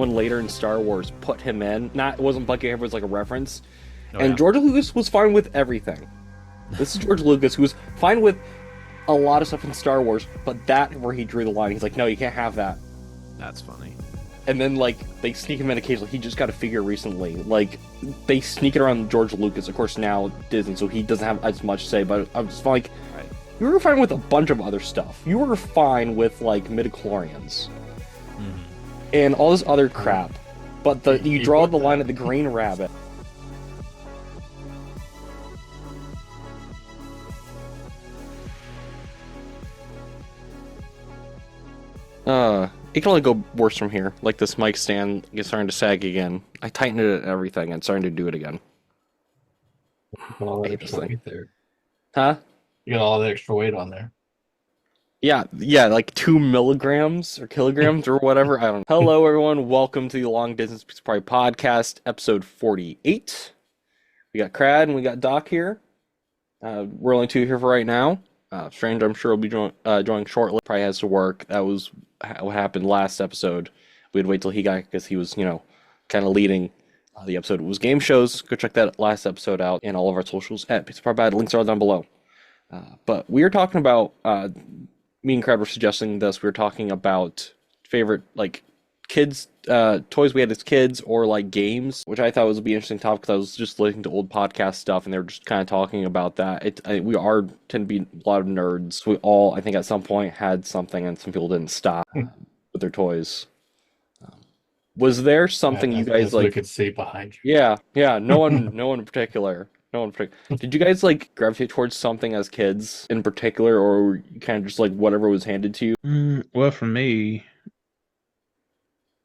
One later in Star Wars put him in. Not it wasn't Bucky, it was like a reference. Oh, And yeah. George Lucas was fine with everything. This is George Lucas who was fine with a lot of stuff in Star Wars, but that where he drew the line. He's like, no, you can't have that. That's funny. And then like they sneak him in occasionally. He just got a figure recently. Like they sneak it around George Lucas. Of course now Disney, so he doesn't have as much to say. But I'm just like, Right. you were fine with a bunch of other stuff. You were fine with like midichlorians and all this other crap. But you draw the line at the Green Rabbit. It can only go worse from here. Like this mic stand is starting to sag again. I tightened it and everything, and it's starting to do it again. All I that hate this extra thing. weight there. Huh? You got all the extra weight on there. Yeah, like 2 milligrams or kilograms or whatever. I don't know. Hello, everyone. Welcome to the Long Distance Pizza Party Podcast, episode 48. We got Crad and we got Dawk here. We're only two here for right now. Stranger, I'm sure, will be joining shortly. Probably has to work. That was what happened last episode. We'd wait till he got, because he was, kind of leading the episode. It was game shows. Go check that last episode out in all of our socials at Pizza Party Bad. Links are all down below. But we are talking about, me and Crad were suggesting this. We were talking about favorite, like, kids, toys we had as kids, or like games, which I thought would be an interesting topic because I was just listening to old podcast stuff and they were just kind of talking about that. We tend to be a lot of nerds. We all, I think, at some point had something, and some people didn't stop with their toys. Was there something you guys As we like? could see behind you. Yeah. No one in particular. No one in particular. Did you guys like gravitate towards something as kids in particular, or were you kind of just like whatever was handed to you? Well, for me,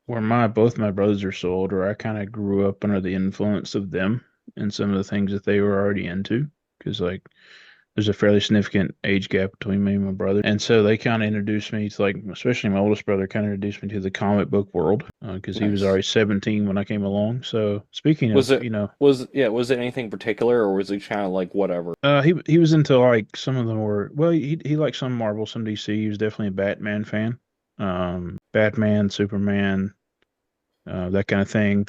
where both my brothers are so older, I kind of grew up under the influence of them and some of the things that they were already into. Because like, there's a fairly significant age gap between me and my brother, and so they kind of introduced me to, like, especially my oldest brother, kind of introduced me to the comic book world because he was Nice. already 17 when I came along. So speaking Was of, it was it anything particular, or was it kind of like whatever? he was into, like, some of them were, well, he liked some Marvel, some DC. He was definitely a Batman fan, Batman, Superman, that kind of thing.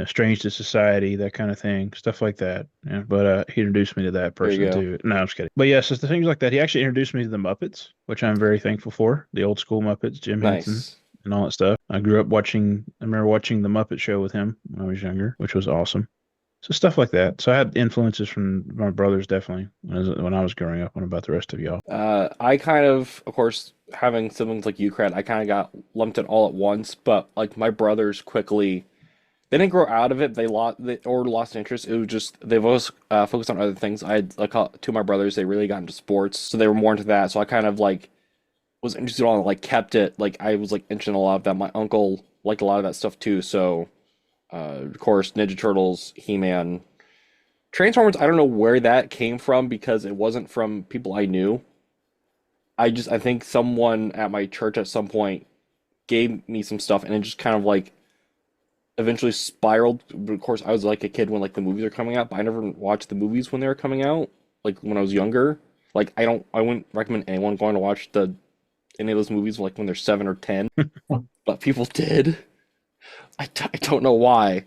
Strange to Society, that kind of thing, stuff like that. Yeah, but he introduced me to that There you person go. too. No, I'm just kidding. But yes, it's the things like that. He actually introduced me to the Muppets, which I'm very thankful for. The old school Muppets, Jim Henson Nice. and all that stuff. I remember watching the Muppet Show with him when I was younger, which was awesome. So stuff like that. So I had influences from my brothers, definitely, when I was growing up. What about the rest of y'all? I kind of course, having siblings like you, Crad, I kind of got lumped in all at once. But like my brothers quickly, they didn't grow out of it. Or lost interest. It was just they've always focused on other things. I had like two of my brothers. They really got into sports, so they were more into that. So I kind of like was interested on it, like kept it. Like I was like interested in a lot of that. My uncle liked a lot of that stuff too. So of course, Ninja Turtles, He-Man, Transformers. I don't know where that came from because it wasn't from people I knew. I think someone at my church at some point gave me some stuff, and it just kind of like eventually spiraled. But of course, I was like a kid when like the movies are coming out, but I never watched the movies when they were coming out. Like when I was younger, like I wouldn't recommend anyone going to watch any of those movies like when they're 7 or 10, but people did. I don't know why.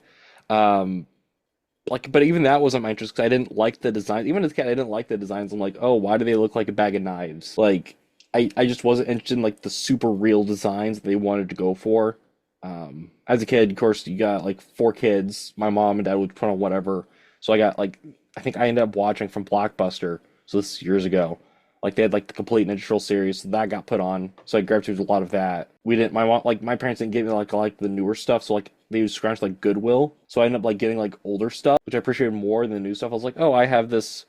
But even that wasn't my interest because I didn't like the design. Even as a kid, I didn't like the designs. I'm like, oh, why do they look like a bag of knives? Like, I just wasn't interested in like the super real designs they wanted to go for. As a kid, of course, you got like 4 kids. My mom and dad would put on whatever. So I got like, I think I ended up watching from Blockbuster. So this is years ago. Like they had like the complete Ninja Turtle series, so that got put on. So I gravitated to a lot of that. We didn't. My mom, like my parents didn't give me like the newer stuff. So like they would scrounge like Goodwill. So I ended up like getting like older stuff, which I appreciated more than the new stuff. I was like, oh, I have this.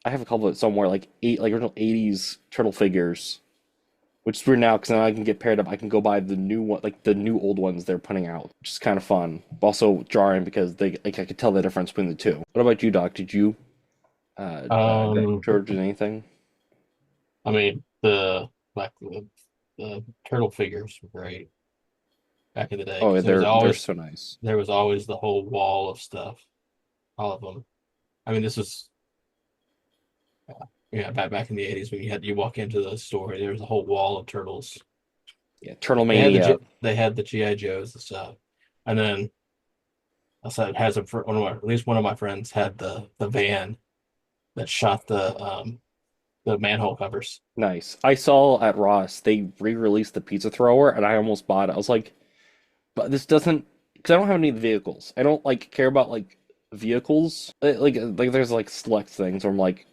I have a couple of it somewhere, like original '80s turtle figures, which is weird now because now I can get paired up. I can go buy the new one, like the new old ones they're putting out, which is kind of fun. But also jarring because they like I could tell the difference between the two. What about you, Doc? Did you gravitate anything? I mean, like the turtle figures were great back in the day. Oh, 'Cause they're so nice. there was always the whole wall of stuff, all of them. I mean, this was back in the '80s when you walk into the store, there was a whole wall of turtles. Yeah, Turtle Mania. They had the GI Joes and stuff, and then I said has one of my, at least one of my friends had the van that shot the manhole covers. Nice. I saw at Ross they re-released the pizza thrower, and I almost bought it. I was like, but this doesn't, because I don't have any vehicles. I don't like care about like vehicles. Like there's like select things where I'm like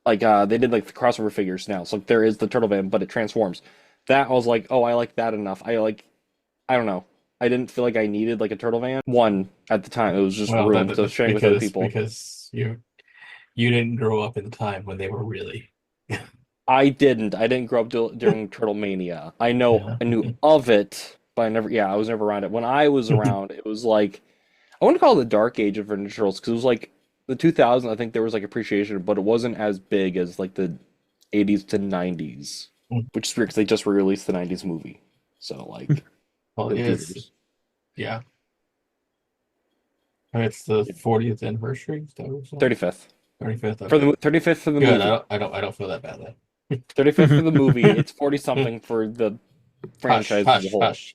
they did like the crossover figures now. So like, there is the turtle van, but it transforms. That I was like, oh, I like that enough. I don't know. I didn't feel like I needed like a turtle van. One at the time, it was just Well, room to that's sharing with other people. because you didn't grow up in the time when they were really I didn't. I didn't grow up during Turtle Mania. yeah. I knew of it, but I never. Yeah, I was never around it. When I was around, it was like I want to call it the dark age of Ninja Turtles because it was like the 2000s. I think there was like appreciation, but it wasn't as big as like the 80s to 90s, which is weird because they just re-released the 90s movie. So like Well, in yeah, theaters. yeah. And it's the 40th anniversary. Is that what it's on? 35th 35th. for Okay, the 35th for the good. movie. I don't feel that bad then. 35th for the movie. It's 40 something for the Hush, franchise as a hush, whole. hush,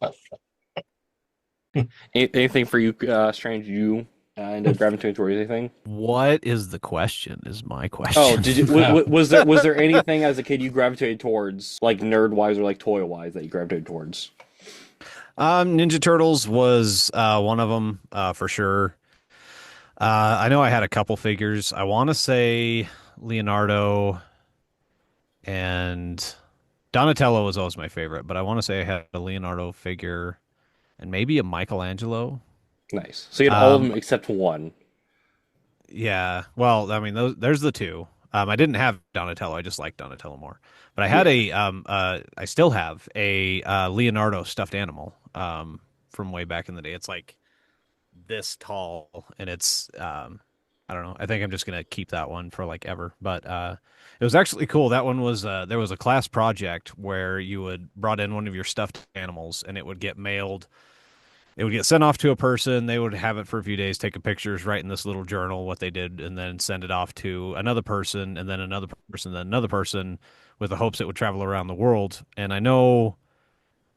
hush. Anything for you, Strange? You end up gravitating towards anything? What is the question? Is my Oh, question. did you Yeah. was there anything as a kid you gravitated towards, like nerd wise or like toy wise, that you gravitated towards? Ninja Turtles was one of them for sure. I know I had a couple figures. I want to say Leonardo and Donatello was always my favorite, but I want to say I had a Leonardo figure and maybe a Michelangelo. Nice. So you had all of them Um, except one. yeah. Well, I mean, there's the two. I didn't have Donatello. I just like Donatello more. But I had Yeah. I still have a Leonardo stuffed animal from way back in the day. It's like this tall, and it's I don't know. I think I'm just gonna keep that one for like ever. But it was actually cool. That one was there was a class project where you would brought in one of your stuffed animals, and it would get mailed. It would get sent off to a person. They would have it for a few days, take a pictures, write in this little journal what they did, and then send it off to another person, and then another person, then another person, with the hopes it would travel around the world. And I know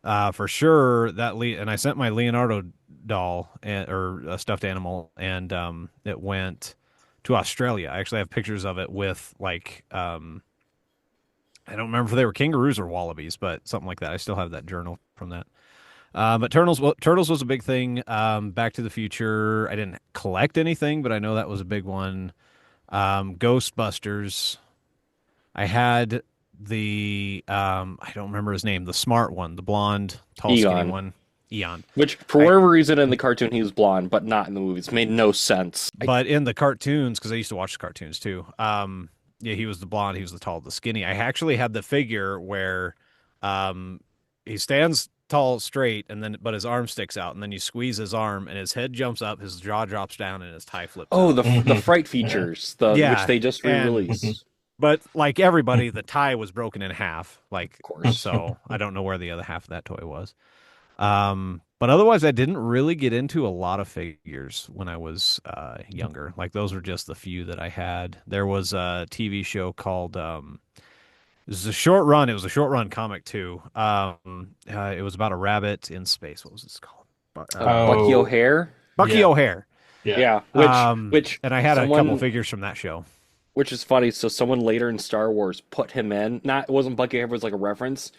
for sure that and I sent my Leonardo doll or a stuffed animal, and it went to Australia. I actually have pictures of it with like I don't remember if they were kangaroos or wallabies, but something like that. I still have that journal from that. But Turtles was a big thing. Back to the Future. I didn't collect anything, but I know that was a big one. Ghostbusters. I had the I don't remember his name, the smart one, the blonde, tall, skinny Egon. one, Eon. Which for I whatever reason in the cartoon he was blonde, but not in the movies. Made no sense. But in the cartoons, because I used to watch the cartoons too. Yeah, he was the blonde, he was the tall, the skinny. I actually had the figure where, um, he stands tall, straight, and then but his arm sticks out, and then you squeeze his arm, and his head jumps up, his jaw drops down, and his tie flips Oh, out. the fright Yeah. features, the which Yeah, they just and re-released. but like everybody, the tie was broken in half. Like Of course. so, I don't know where the other half of that toy was. But otherwise, I didn't really get into a lot of figures when I was younger. Like those were just the few that I had. There was a TV show called it was a short run. It was a short run comic too. It was about a rabbit in space. What was this called? Bucky Oh, O'Hare. Bucky yeah, O'Hare. yeah. Yeah, which And I had a couple someone figures from that show. which is funny. So someone later in Star Wars put him in. Not it wasn't Bucky O'Hare, it was like a reference.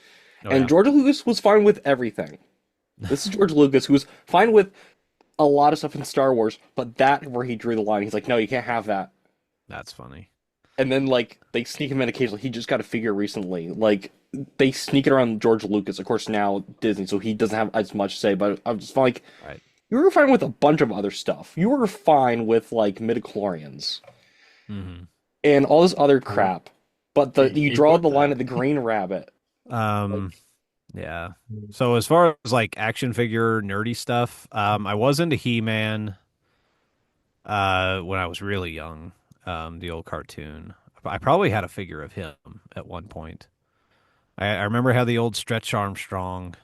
Oh And yeah, George Lucas was fine with everything. This is George Lucas who was fine with a lot of stuff in Star Wars, but that where he drew the line, he's like, no, you can't have that. that's funny. And then like they sneak him in occasionally. He just got a figure recently. Like they sneak it around George Lucas, of course now Disney, so he doesn't have as much to say. But I'm just like, Right. you were fine with a bunch of other stuff. You were fine with like midichlorians Hmm. and all this other crap. But you He draw put the line that. at the Green Rabbit. Um, yeah. So as far as like action figure nerdy stuff, I was into He-Man when I was really young, the old cartoon. I probably had a figure of him at one point. I remember how the old Stretch Armstrong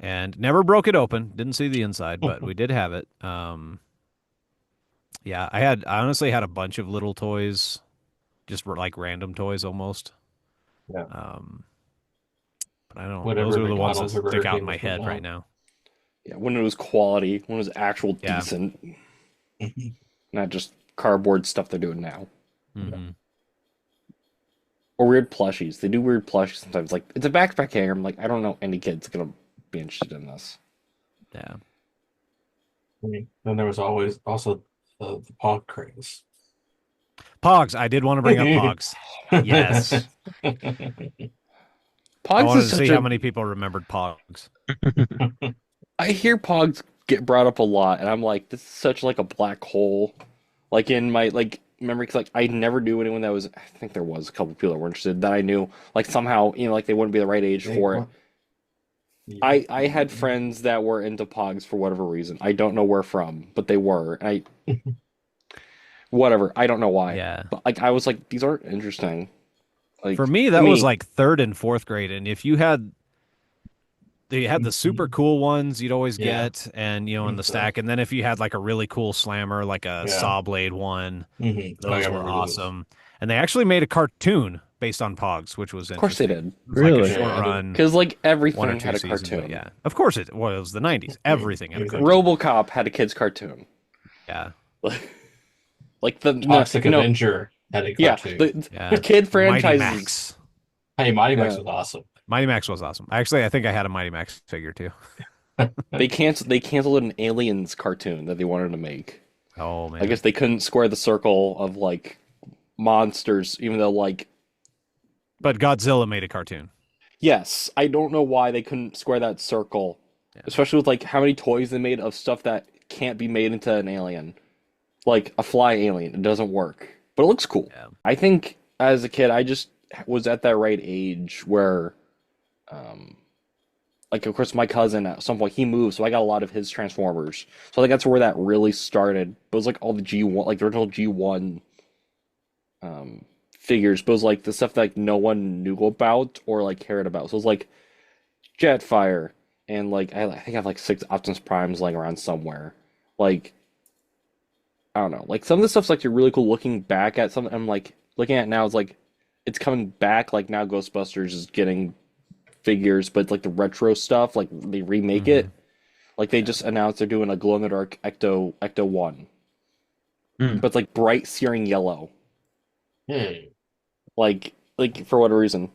and never broke it open. Didn't see the inside, but we did have it. Yeah, I honestly had a bunch of little toys, just were like random toys almost. Yeah. Um, but I don't. Those whatever are the ones that McDonald's or stick Burger out in King my was putting head right out. now. Yeah, when it was quality, when it was actual Yeah. decent, Mhm. not just cardboard stuff they're doing now. Hmm. Or weird plushies. They do weird plushies sometimes. Like, it's a backpack hanger. I'm like, I don't know any kid's gonna be interested in this. Yeah. Then there was always also the Pog craze. Pogs. I did want to bring up Pogs. Yes. I Pogs wanted is to see such how a. many people remembered Pogs. I hear Pogs get brought up a lot, and I'm like, this is such like a black hole. Like in my like memory, 'cause like I never knew anyone that was. I think there was a couple people that were interested that I knew. Like somehow, like they wouldn't be the right age They for it. want- I had friends that were into Pogs for whatever reason. I don't know where from, but they were. Whatever. I don't know why. Yeah. But like I was like, these aren't interesting. Like For me, to that was like third and fourth grade, and if you had they had the super cool ones you'd always Yeah. get, and in the stack, and then if you had like a really cool slammer, like a Yeah. saw blade one, Mhm. those I were remember those. awesome. And they actually made a cartoon based on Pogs, which was Of course they interesting. did. It was like Really? a short Yeah, I did. run, Because like 1 or everything 2 had a seasons, but cartoon. yeah, of course it was the 90s. Everything had a Everything. cartoon. RoboCop had a kid's cartoon. Yeah, Like the Toxic no, Avenger had a yeah, cartoon. the yeah. kid Mighty franchises. Max. Hey, Mighty Max Yeah. was awesome. Mighty Max was awesome. Actually, I think I had a Mighty Max figure too. They canceled an Aliens cartoon that they wanted to make. Oh man. I guess they couldn't square the circle of like monsters, even though like But Godzilla made a cartoon. yes, I don't know why they couldn't square that circle, Yeah. especially with like how many toys they made of stuff that can't be made into an alien, like a fly alien. It doesn't work, but it looks cool. Yeah. I think as a kid, I just was at that right age where, um, like of course my cousin at some point he moved, so I got a lot of his Transformers. So I think that's where that really started. It was like all the G1, like the original G1, figures, but it was like the stuff that like no one knew about or like cared about. So it was like Jetfire, and like I think I have like 6 Optimus Primes laying around somewhere. Like I don't know, like some of the stuff's like you're really cool looking back at something. I'm like looking at it now, it's like it's coming back. Like now Ghostbusters is getting figures, but like the retro stuff, like they remake it. Like they just announced they're doing a glow in the dark Ecto 1, Hmm. but it's like bright searing yellow. Hey, Like for whatever reason.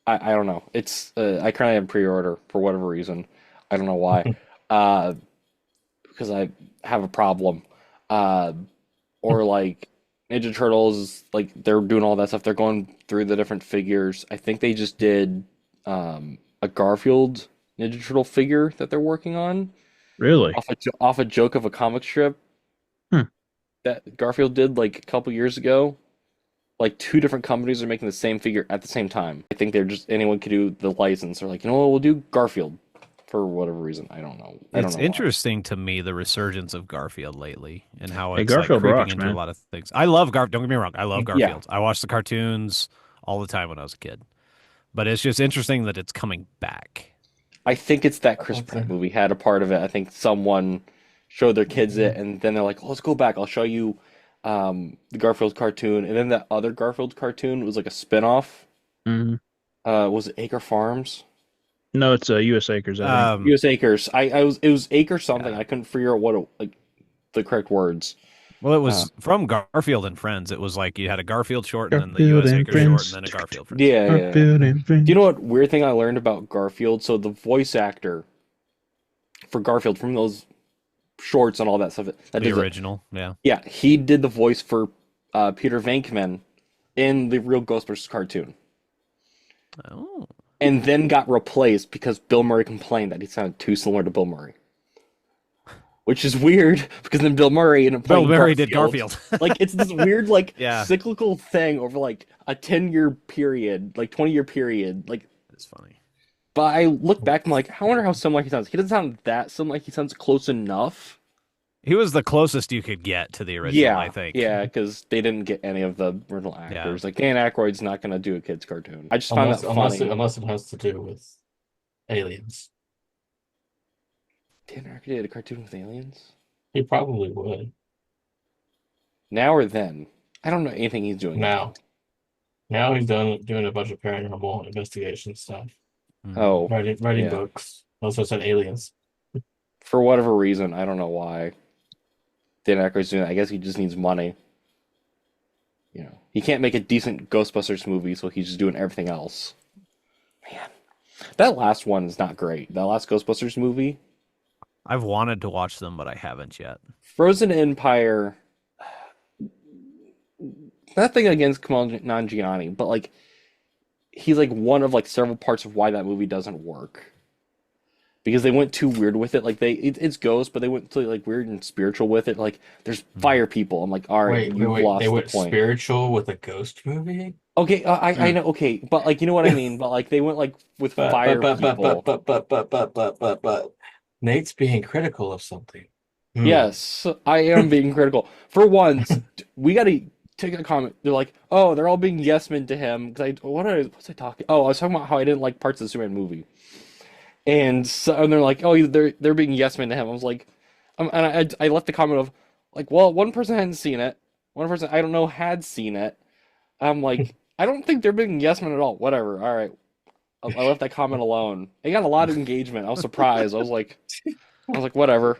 I don't know. It's I currently have pre-order for whatever reason. I don't know why. Because I have a problem. Or like Ninja Turtles, like they're doing all that stuff. They're going through the different figures. I think they just did a Garfield Ninja Turtle figure that they're working on Really? off a joke of a comic strip Hmm. that Garfield did like a couple years ago. Like 2 different companies are making the same figure at the same time. I think they're just anyone could do the license. They're like, you know what, we'll do Garfield for whatever reason. I don't know. I don't It's know why. interesting to me the resurgence of Garfield lately and how Hey, it's like Garfield creeping rocks, into man. a lot of things. I love Garfield. Don't get me wrong. I love Yeah. Garfield. I watched the cartoons all the time when I was a kid. But it's just interesting that it's coming back. I think it's that Chris Okay. Pratt movie had a part of it. I think someone showed their kids it, and then they're like, oh, let's go back. I'll show you the Garfield cartoon. And then that other Garfield cartoon was like a spin-off. Mhm. Was it Acre Farms? No, it's U.S. Acres, I think. US Acres. It was Acre something. Yeah. I couldn't figure out what the correct words. Well, it was from Garfield and Friends. It was like you had a Garfield short and then the Garfield U.S. and Acres short Friends. and then a Garfield Friends. Yeah, yeah. Garfield and Do you Friends. know what weird thing I learned about Garfield? So the voice actor for Garfield from those shorts and all that stuff. That The does it. original, yeah. Yeah, he did the voice for Peter Venkman in the real Ghostbusters cartoon, Oh. and then got replaced because Bill Murray complained that he sounded too similar to Bill Murray. Which is weird because then Bill Murray ended up Bill playing Murray did Garfield. Like it's this weird like Yeah. cyclical thing over like a 10-year period, like 20-year period. Like, It's funny. but I look back, I'm like, I wonder how similar he sounds. He doesn't sound that similar. He sounds close enough. He was the closest you could get to the original, Yeah, I think. yeah, because they didn't get any of the original actors. Like Dan Aykroyd's not gonna do a kids cartoon. I just found that funny. Unless it has to do with aliens. Dan Aykroyd did a cartoon with aliens. He probably would. Now or then? I don't know anything he's doing Now he's doing a bunch of paranormal investigation stuff. Oh, writing yeah. books. Also said aliens. For whatever reason, I don't know why Dan Aykroyd's doing that. I guess he just needs money. He can't make a decent Ghostbusters movie, so he's just doing everything else. Man, that last one is not great. That last Ghostbusters movie, I've wanted to watch them, but I haven't yet. Frozen Empire. Nothing against Kamal Nanjiani, but like he's like one of like several parts of why that movie doesn't work. Because they went too weird with it. Like it's ghosts, but they went to like weird and spiritual with it. Like there's fire people. I'm like, all right, you've lost They the went point. spiritual with a ghost movie? Okay, I know. Okay, but like you know what I mean. But like they went like with fire people. But Nate's being critical of something. Yes, I am being critical. For once, we got to take a comment. They're like, oh, they're all being yes men to him. Because what's I talking? Oh, I was talking about how I didn't like parts of the Superman movie. And they're like, oh, they're being yes men to him. I was like, and I left the comment of like, well, one person hadn't seen it, one person I don't know had seen it. I'm like, I don't think they're being yes men at all. Whatever. All right, I left that comment alone. It got a lot of engagement. I was surprised. I was like, whatever.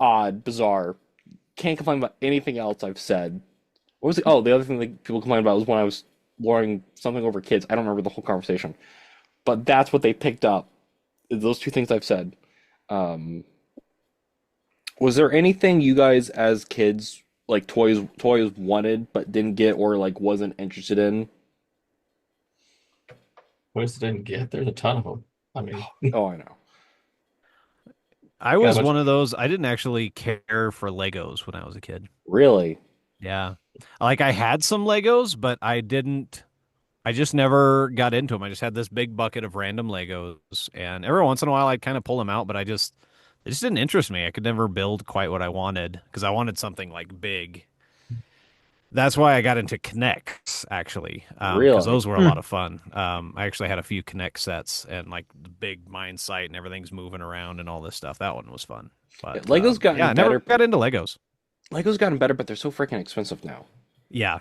Odd, bizarre. Can't complain about anything else I've said. What was it? Oh, the other thing that people complained about was when I was lording something over kids. I don't remember the whole conversation. But that's what they picked up. Those two things I've said. Was there anything you guys as kids like toys wanted but didn't get or like wasn't interested in? Boys didn't get. There's a ton of them. I mean, Oh, I know. I was one of those. I didn't actually care for Legos when I was a kid. Really? Yeah. Like I had some Legos, but I just never got into them. I just had this big bucket of random Legos, and every once in a while I'd kind of pull them out, but they just didn't interest me. I could never build quite what I wanted because I wanted something like big. That's why I got into Kinects, actually, because Really? those were a lot of fun. I actually had a few Kinect sets and like the big mine site and everything's moving around and all this stuff. That one was fun. But Legos gotten I never better. got into Legos. Legos gotten better, but they're so freaking expensive now. Yeah.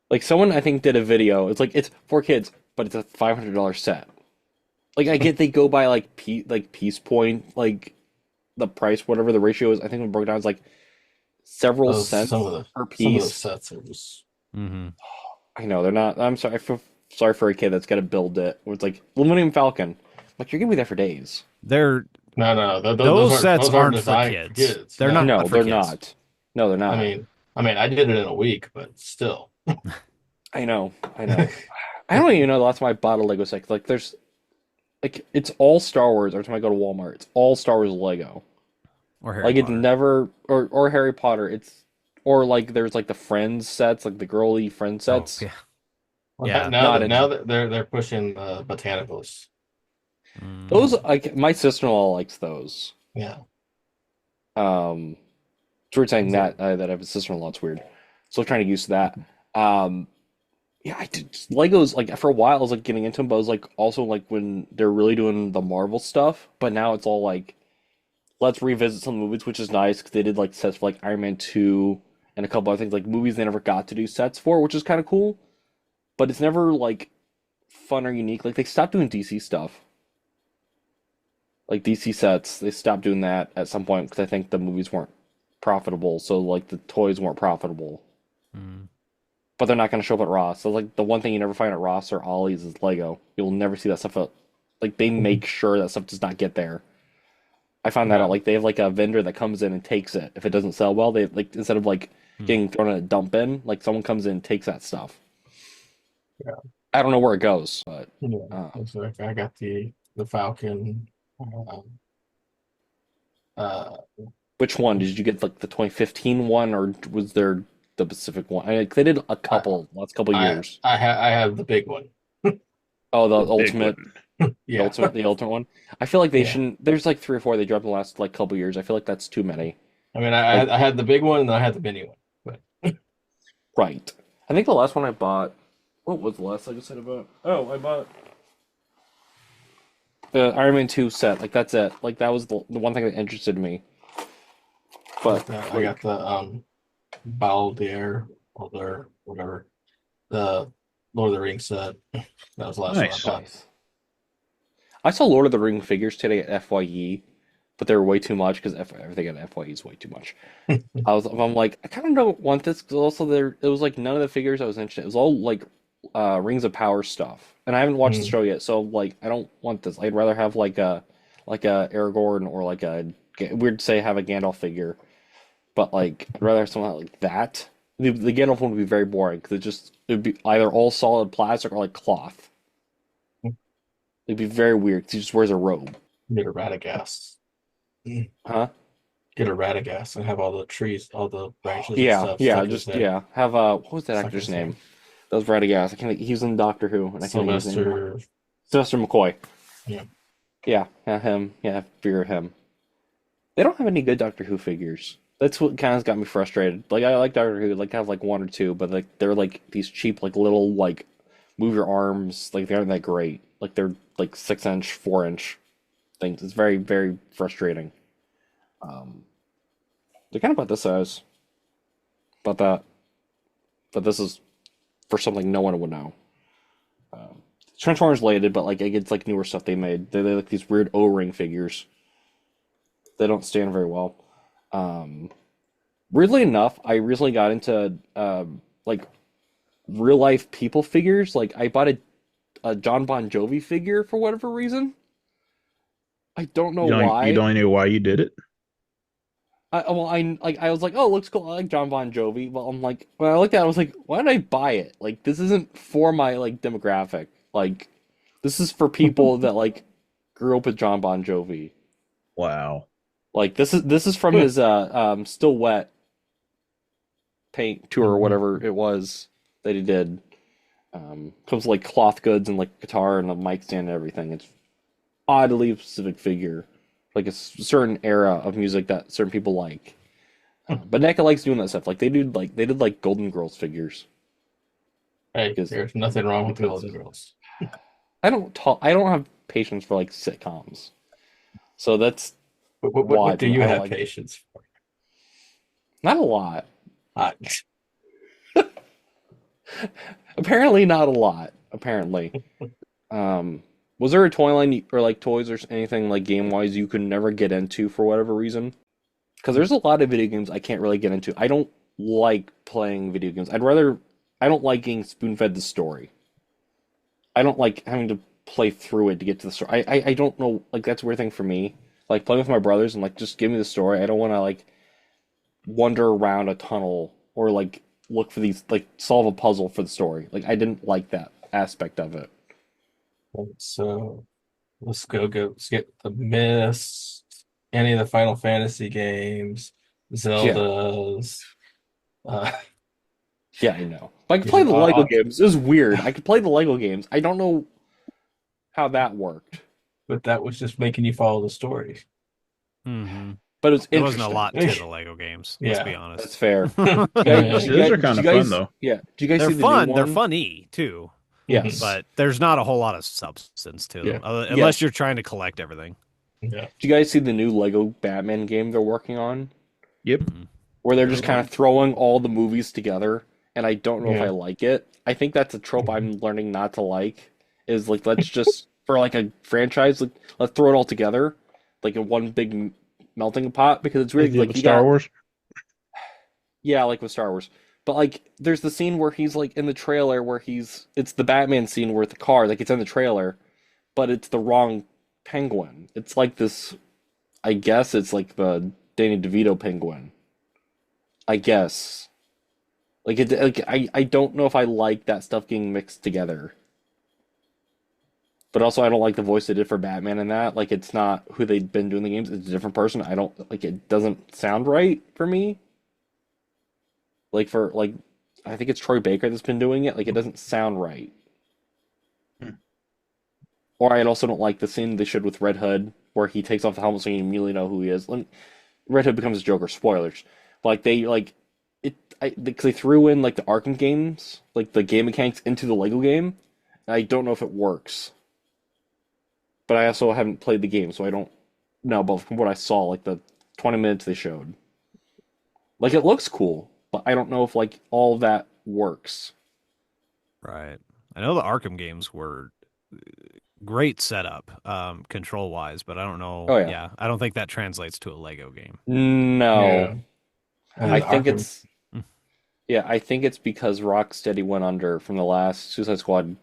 Like someone I think did a video. It's like it's for kids, but it's a $500 set. Like I get they go by like piece point, like the price, whatever the ratio is. I think when broke down, it's like several cents per some of those piece. sets are just. Mm-hmm. I know they're not. I'm sorry. I feel sorry for a kid that's got to build it. Where it's like Millennium Falcon. Like you're gonna be there for days. They're No. those sets aren't for designed kids. They're not No, for they're kids. not. No, they're not. I mean, I did it in a week, but still. I know. I don't even know the last time I bought a Lego set. Like there's, like it's all Star Wars. Every time I go to Walmart, it's all Star Wars Lego. Or Harry Like it's Potter. never or Harry Potter. It's or like there's like the Friends sets, like the girly Friends sets. Oh, yeah. Well, Yeah, now that they're pushing botanicals. Those like my sister-in-law likes those. Yeah. So we're saying that that I have a sister-in-law. It's weird. So I'm trying to use that. Yeah, I did Legos like for a while I was like getting into them, but I was like also like when they're really doing the Marvel stuff. But now it's all like let's revisit some movies, which is nice because they did like sets for like Iron Man 2 and a couple other things like movies they never got to do sets for, which is kind of cool. But it's never like fun or unique. Like they stopped doing DC stuff. Like DC sets, they stopped doing that at some point because I think the movies weren't profitable, so like the toys weren't profitable. Mm. But they're not going to show up at Ross. So like the one thing you never find at Ross or Ollie's is Lego. You'll never see that stuff at, like they make sure that stuff does not get there. I found that out. Like they have like a vendor that comes in and takes it. If it doesn't sell well, they like instead of like getting thrown in a dump bin, like someone comes in and takes that stuff. Yeah. I don't know where it goes, but Yeah. It's like I got the Falcon. which one did you get? Like the 2015 one, or was there the Pacific one? They did a couple last couple years. I have the big one. Oh, the Big ultimate, one. Yeah. the ultimate one. I feel like they Yeah. shouldn't. There's like 3 or 4 they dropped in the last like couple years. I feel like that's too many. I mean, I had the big one and then I had the mini one. But Right. I think the last one I bought. What was the last Lego set I bought? Oh, I bought the Iron Man 2 set. Like that's it. Like that was the one thing that interested me. But I got the Baldier or whatever, the Lord of the Rings set. That was the last Nice. one I bought. nice. I saw Lord of the Ring figures today at FYE, but they were way too much because everything at FYE is way too much. I'm like, I kind of don't want this because also it was like none of the figures I was interested in. It was all like Rings of Power stuff, and I haven't watched the Mm. show yet, so like I don't want this. I'd rather have like a Aragorn or like a weird to say have a Gandalf figure, but like I'd rather have something like that. The Gandalf one would be very boring because it'd be either all solid plastic or like cloth. It'd be very weird 'cause he just wears a robe, Get a Radagast. Mm. huh? Get a Radagast and have all the trees, all the branches and Yeah, stuff yeah, stuck in his just head. yeah. Have what was that Stuck in actor's his name? head. That was Radagast. I can't. He was in Doctor Who, and I can't think of his name anymore. Sylvester. Sylvester McCoy. Yeah. Yeah, yeah, him. Yeah, figure him. They don't have any good Doctor Who figures. That's what kind of got me frustrated. Like I like Doctor Who, like I have like one or two, but like they're like these cheap, like little like move your arms. Like they aren't that great. Like they're like 6 inch, 4 inch things. It's very, very frustrating. Um, they're kind of about this size, about that, but this is for something no one would know. Um, Transformers related, but like it's like newer stuff they made. They're like these weird O-ring figures. They don't stand very well. Um, Weirdly enough, I recently got into like real life people figures. Like I bought a John Bon Jovi figure for whatever reason. I don't know You why. don't know why you did it? I was like, oh, it looks cool. I like John Bon Jovi. Well, I'm like, when I looked at it, I was like, why did I buy it? Like, this isn't for my like demographic. Like, this is for people that like grew up with John Bon Jovi. Wow. Like, this is from his Still Wet paint tour or Mhm. whatever it was that he did. Comes with, like cloth goods and like guitar and a mic stand and everything. It's oddly specific figure, like a certain era of music that certain people like. But NECA likes doing that stuff. Like they did like Golden Girls figures Hey, because there's nothing wrong with the because Golden Girls. I don't have patience for like sitcoms, so that's why What do I you don't have like patience for? not a lot. Uh, Apparently not a lot. Apparently. Was there a toy line or like toys or anything like game wise you could never get into for whatever reason? Because there's a lot of video games I can't really get into. I don't like playing video games. I don't like getting spoon fed the story. I don't like having to play through it to get to the story. I don't know. Like, that's a weird thing for me. Like, playing with my brothers and, like, just give me the story. I don't want to, like, wander around a tunnel or, like, look for these, like, solve a puzzle for the story. Like, I didn't like that aspect of it. so let's get the Myst, any of the Final Fantasy games, Yeah. Zeldas. Uh, Yeah, I know. But I could you play know, the Lego games. It was weird. I could play the Lego games. I don't know how that worked, but that was just making you follow the story. Mm-hmm. but it was There wasn't a interesting. lot to the Lego games. Let's be Yeah. honest. That's fair. Yeah. Those are kind of fun though. Yeah. Do you guys They're see the new fun. They're one? funny too, Yes. but there's not a whole lot of substance to them, Yeah. unless you're trying to collect everything. Yeah. Do you guys see the new Lego Batman game they're working on? Yep. Mm-mm. Where they're just kind of throwing all the movies together, and I don't know if I Yeah. like it. I think that's a trope I'm learning not to like. Is like let's just for like a franchise, like let's throw it all together, like in one big melting pot because it's They weird. did Like with you Star got Wars. yeah, like with Star Wars. But like there's the scene where he's like in the trailer where it's the Batman scene where the car like it's in the trailer, but it's the wrong penguin. It's like this. I guess it's like the Danny DeVito penguin. I guess. I don't know if I like that stuff getting mixed together. But also I don't like the voice they did for Batman in that. Like it's not who they've been doing the games. It's a different person. I don't like it doesn't sound right for me. Like for like I think it's Troy Baker that's been doing it. Like it doesn't sound right. Hmm. Or I also don't like the scene they showed with Red Hood where he takes off the helmet so you immediately know who he is. Like, Red Hood becomes a Joker. Spoilers. But, like they like it. Because they threw in like the Arkham games, like the game mechanics into the Lego game. I don't know if it works. But I also haven't played the game, so I don't know. But from what I saw, like the 20 minutes they showed, like it looks cool, but I don't know if like all of that works. Right. I know the Arkham games were great setup, control wise, but I don't know. Oh yeah. Yeah, I don't think that translates to a Lego game. No. Yeah. And I the think Arkham. it's Yeah, I think it's because Rocksteady went under from the last Suicide Squad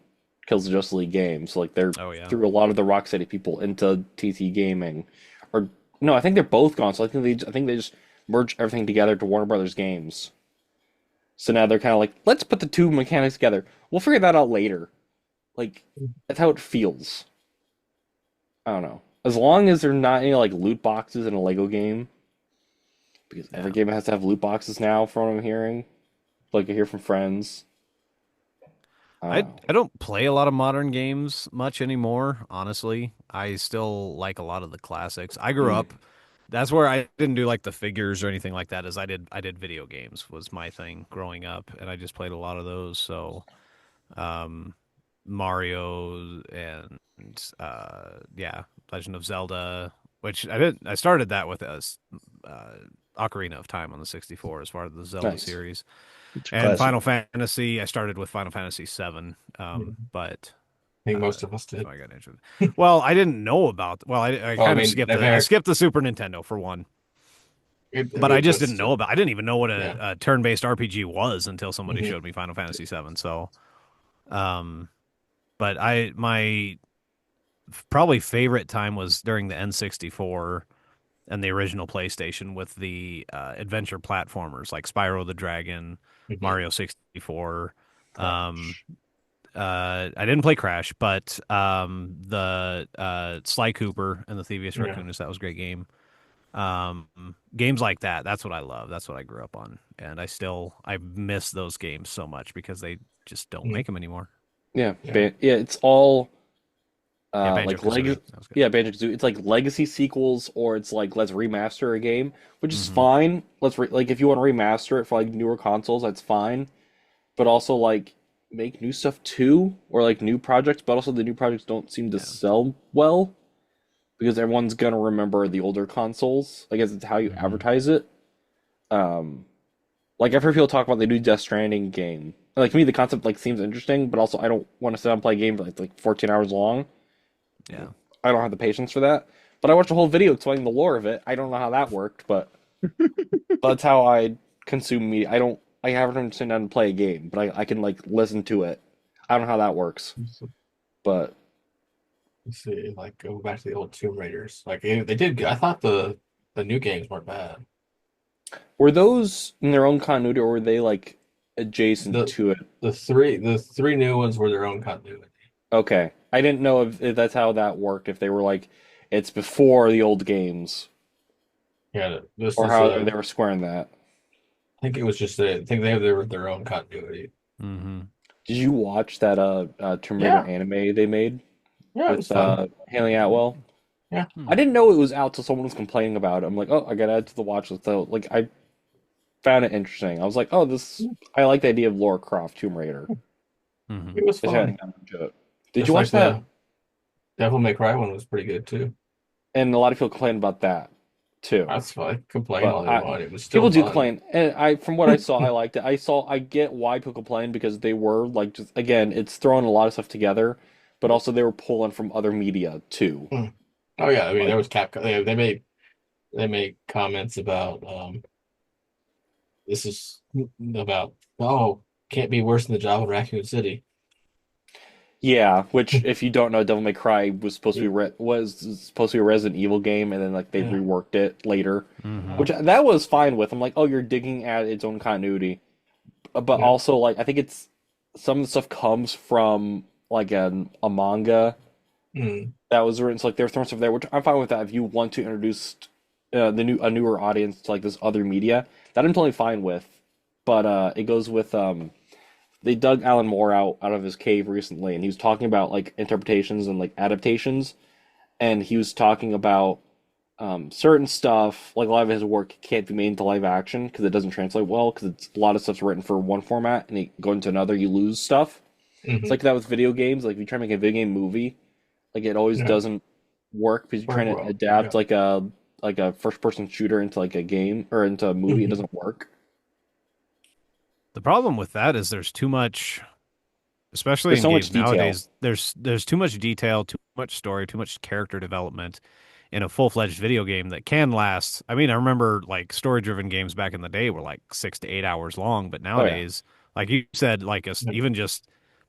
Kills the Justice League game. So like they're Oh yeah. threw a lot of the Rocksteady people into TT Gaming. Or no, I think they're both gone. So I think they just merged everything together to Warner Brothers Games. So now they're kind of like, let's put the two mechanics together. We'll figure that out later. Like that's how it feels. I don't know. As long as there's not any like loot boxes in a Lego game, because every Yeah. game has to have loot boxes now, from what I'm hearing. Like I hear from friends. I Uh, I don't play a lot of modern games much anymore, honestly. I still like a lot of the classics. I grew mm, up That's where I didn't do like the figures or anything like that. Is I did video games was my thing growing up, and I just played a lot of those. So um, Mario and yeah, Legend of Zelda, which I started that with as uh, Ocarina of Time on the 64 as far as the Zelda nice. series. It's a And classic. Final Fantasy, I started with Final Fantasy 7, I but think uh, most of us did. so I got interested. Well, I didn't know about. Well, I Well, I kind of mean, skipped they've it. I had, skipped the Super Nintendo for one, I but I mean, just but didn't know still, about. I didn't even know what yeah. a turn-based RPG was until somebody Hmm. showed me Final Fantasy 7. So, um, but I my probably favorite time was during the N64 and the original PlayStation with the adventure platformers like Spyro the Dragon, Hmm. Mario 64. Um, Crash. I didn't play Crash, but the Sly Cooper and the Thievius Yeah. Raccoonus, that was a great game. Games like that, that's what I love. That's what I grew up on. And I miss those games so much because they just don't Mm. make them anymore. Yeah, Yeah. yeah, it's all Yeah, like Banjo-Kazooie. leg That was good. yeah, Banjo-Kazooie. It's like legacy sequels, or it's like let's remaster a game, which is Hmm. fine. Like if you want to remaster it for like newer consoles, that's fine. But also like make new stuff too, or like new projects. But also the new projects don't seem to Yeah. sell well because everyone's gonna remember the older consoles. I guess it's how you Hmm. advertise it. Um, like I've heard people talk about the new Death Stranding game. Like to me, the concept like seems interesting, but also I don't want to sit down and play a game that's like 14 hours long. Yeah. I don't have the patience for that. But I watched a whole video explaining the lore of it. I don't know how that worked, but that's how I consume media. I haven't sit down and play a game, but I can like listen to it. I don't know how that works, but Let's see, like go back to the old Tomb Raiders. Like they did good. I thought the new games weren't bad. were those in their own continuity or were they like adjacent The to it? the three new ones were their own continuity. Okay. I didn't know if that's how that worked, if they were like it's before the old games Yeah, this or is how they were squaring that. I think it was just I think they have their own continuity. Hmm. Did you watch that Tomb Raider Yeah, anime they made yeah, it was with fun. Haley Atwell? Yeah, I didn't know it was out till someone was complaining about it. I'm like, oh, I gotta add to the watch list. So, like, I found it interesting. I was like, oh, this. I like the idea of Lara Croft Tomb Raider. Hmm. it was Just hadn't fun. gotten into it. Did you Just like watch that? the Devil May Cry one was pretty good too. And a lot of people complain about that too. That's fine. Complain But all they want. It was still people do fun. complain, and from what I saw, I liked it. I get why people complain because they were like, just again, it's throwing a lot of stuff together, but also they were pulling from other media too. Mm. Oh yeah, I mean there Like, was Capcom. They made comments about this is about can't be worse than the job in Raccoon City. yeah, which if you don't know, Devil May Cry was supposed to be was supposed to be a Resident Evil game, and then like they Yeah. reworked it later, Hmm. which that was fine with. I'm like, oh, you're digging at its own continuity, but Yeah. also like I think it's some of the stuff comes from like a manga Mm. that was written. So like they're throwing stuff there, which I'm fine with that. If you want to introduce a newer audience to like this other media, that I'm totally fine with. But it goes with they dug Alan Moore out of his cave recently, and he was talking about like interpretations and like adaptations, and he was talking about certain stuff, like a lot of his work can't be made into live action because it doesn't translate well because it's a lot of stuff's written for one format and you go into another, you lose stuff. It's Hmm. like that with video games. Like if you try to make a video game movie, like it always Yeah. doesn't work because you're Work trying to well. adapt Yeah. like a first person shooter into like a game or into a movie. It Hmm. doesn't work. The problem with that is there's too much. especially There's in so much games detail. nowadays. There's too much detail, too much story, too much character development in a full-fledged video game that can last. I mean, I remember like story-driven games back in the day were like 6 to 8 hours long, but Oh yeah. nowadays, like you said, like even just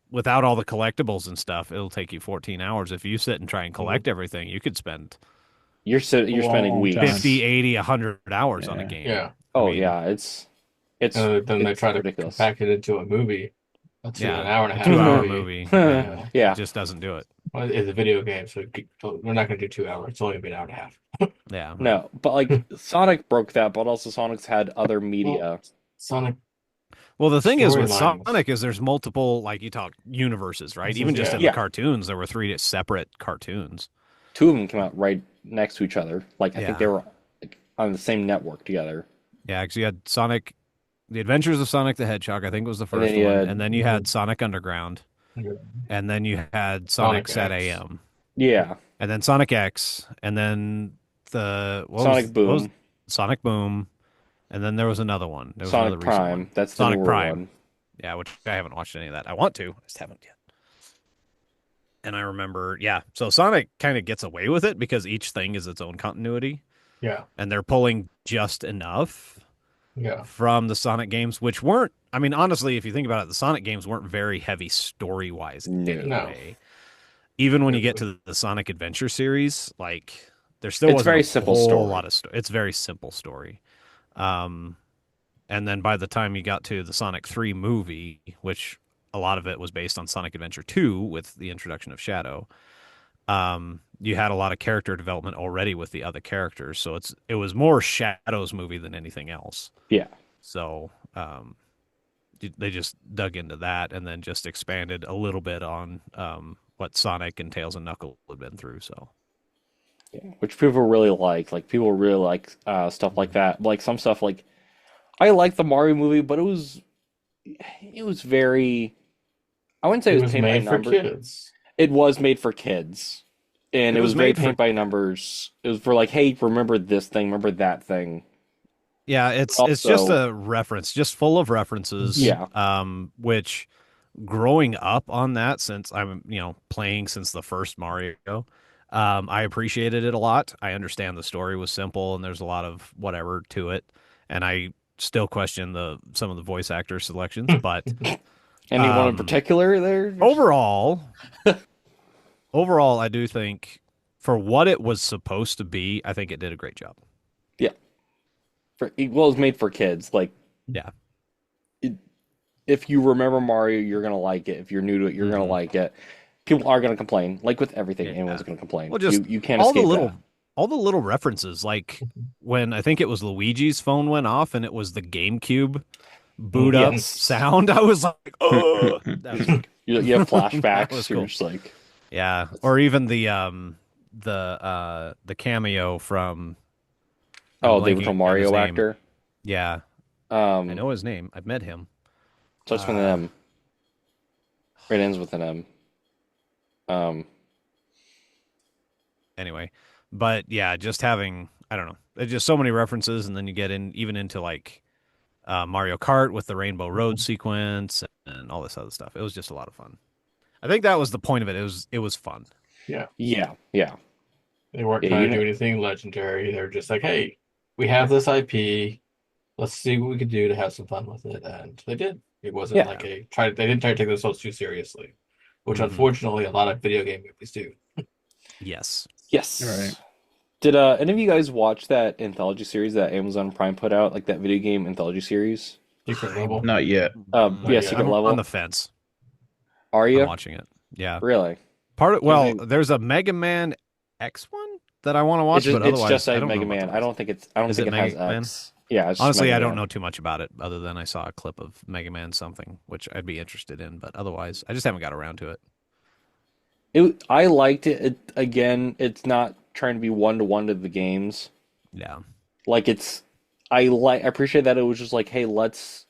without all the collectibles and stuff, it'll take you 14 hours. If you sit and try and collect everything, you could spend You're spending Long weeks. time. 50, 80, 100 hours on a Yeah. game. Yeah. I Oh mean, yeah, it's Then they it's try to ridiculous. compact it into a movie, an Yeah, hour and a a half 2 hour movie. movie. Yeah. It just doesn't do it. Well, it's a video game, so we're not going to do 2 hours. It's only gonna be an hour and a half. Yeah. No, but like Sonic broke that, but also Sonic's had other media. Well, Sonic. Well, the thing is with Storylines. Sonic is there's multiple, like you talk universes, right? This Even is- just yeah. in Yeah. the cartoons, there were 3 separate cartoons. Two of them came out right next to each other. Like I Yeah. think they were like, on the same network together. Yeah, because you had Sonic, The Adventures of Sonic the Hedgehog, I think was the And first then you one, had- and then you had Sonic Underground, and then you had Sonic Sonic at X. AM, Yeah, and then Sonic X, and then Sonic Boom, Sonic Boom, and then there was another one. There was Sonic another recent Prime. one. That's the Sonic newer Prime. one. Yeah, which I haven't watched any of that. I want to, I just haven't yet. And I remember, yeah, so Sonic kind of gets away with it because each thing is its own continuity, Yeah. and they're pulling just enough Yeah. from the Sonic games, which weren't, I mean, honestly, if you think about it, the Sonic games weren't very heavy story-wise anyway. Even when you get to the Sonic Adventure series, like, there still It's wasn't very a simple whole story. lot of it's very simple story. And then by the time you got to the Sonic 3 movie, which a lot of it was based on Sonic Adventure 2 with the introduction of Shadow, you had a lot of character development already with the other characters. So it was more Shadow's movie than anything else. Yeah. So they just dug into that and then just expanded a little bit on what Sonic and Tails and Knuckles had been through. So Yeah, which people really like. Like people really like stuff like that. Like some stuff like I like the Mario movie, but it was very. I wouldn't say It it was was paint by made for numbers. kids. It was made for kids, and It it was was very made for- paint by numbers. It was for like, hey, remember this thing, remember that thing. yeah, it's just Also- a reference, just full of references. Yeah. Which growing up on that, since I'm playing since the first Mario, I appreciated it a lot. I understand the story was simple and there's a lot of whatever to it, and I still question some of the voice actor selections, but Anyone in particular there? overall, I do think for what it was supposed to be, I think it did a great job. It was made for kids. Like, Yeah. if you remember Mario, you're gonna like it. If you're new to it, you're gonna like it. People are gonna complain. Like with everything, Yeah. anyone's gonna complain. Well, just you can't all escape the little that. all the little references, like when I think it was Luigi's phone went off and it was the GameCube boot up Yes. sound. I was like, oh, that was, You have flashbacks. was You're cool. just like, yeah. Or even the cameo from oh, I'm the blanking original on Mario his name. actor. Yeah, I I know his name. I've met him. Starts with an M. It ends with an M. Anyway, but yeah, just having, I don't know, there's just so many references, and then you get even into like Mario Kart with the Rainbow Road sequence and all this other stuff. It was just a lot of fun. I think that was the point of it. It was fun. Yeah. Yeah. They weren't Yeah, trying you to know- do anything legendary. They're just like, hey, we have this IP. Let's see what we can do to have some fun with it. And they did. It wasn't Yeah. like they didn't try to take themselves too seriously, which Mhm. unfortunately a lot of video game movies do. Yes. Yes. Right. Did any of you guys watch that anthology series that Amazon Prime put out, like that video game anthology series? Secret level. Not yet. Yeah, yeah, Secret I'm Level. on the fence. Are I'm you watching it. Yeah. really? Well, there's a Mega Man X one that I want to watch, It's just, but it's otherwise, just I a don't Mega know about Man. the I rest. don't think it's. I don't Is think it it has Mega Man? X. Yeah. It's just Honestly, Mega I don't Man. know too much about it other than I saw a clip of Mega Man something, which I'd be interested in, but otherwise, I just haven't got around to it. I liked it. Again, it's not trying to be one-to-one to the games. Yeah. Like I appreciate that it was just like, hey, let's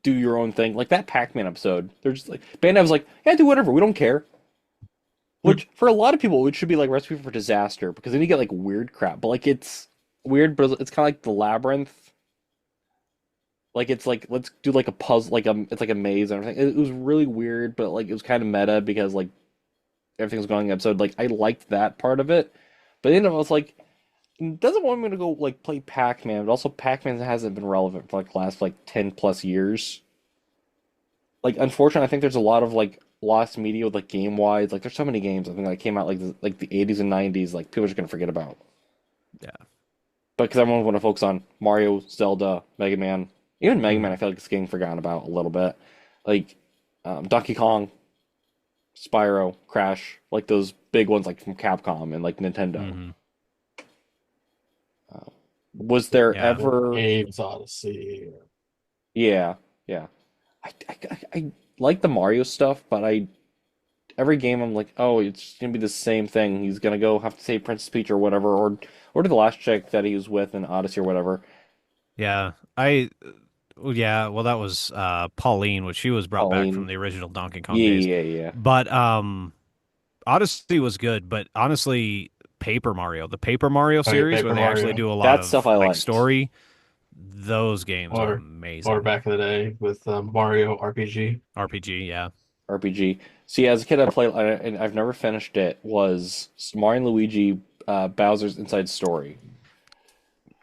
do your own thing. Like that Pac-Man episode. They're just like Bandai was like, yeah, do whatever. We don't care. Which for a lot of people, it should be like Recipe for Disaster because then you get like weird crap. But like it's weird, but it's kind of like the Labyrinth. Like it's like let's do like a puzzle, like it's like a maze and everything. It was really weird, but like it was kind of meta because like everything was going in the episode. Like I liked that part of it, but then I was like, it doesn't want me to go like play Pac-Man, but also Pac-Man hasn't been relevant for like the last like 10 plus years. Like unfortunately, I think there's a lot of like lost media with like game wise. Like there's so many games I think that came out like the 80s and 90s. Like people are just gonna forget about. Yeah. But because everyone want to focus on Mario, Zelda, Mega Man, even Mega Man, Mhm. I feel like it's getting forgotten about a little bit. Like Donkey Kong, Spyro, Crash, like those big ones like from Capcom and like Nintendo. Mhm. Was there Yeah. ever? Abe's Odyssey. Yeah, yeah. I like the Mario stuff, but every game I'm like, oh, it's gonna be the same thing. He's gonna go have to save Princess Peach or whatever, or to the last chick that he was with in Odyssey or whatever. Yeah. Yeah, well that was Pauline, which she was brought back from Pauline. the original Donkey Kong Yeah, days. yeah, yeah. But Odyssey was good, but honestly, Paper Mario, the Paper Mario Oh, yeah, series where Paper they actually Mario. do a lot That stuff of I like liked. story, those games are Or amazing. back in the day with Mario RPG. RPG, yeah. RPG. See, as a kid, I played, and I've never finished it. Was Mario and Luigi Bowser's Inside Story.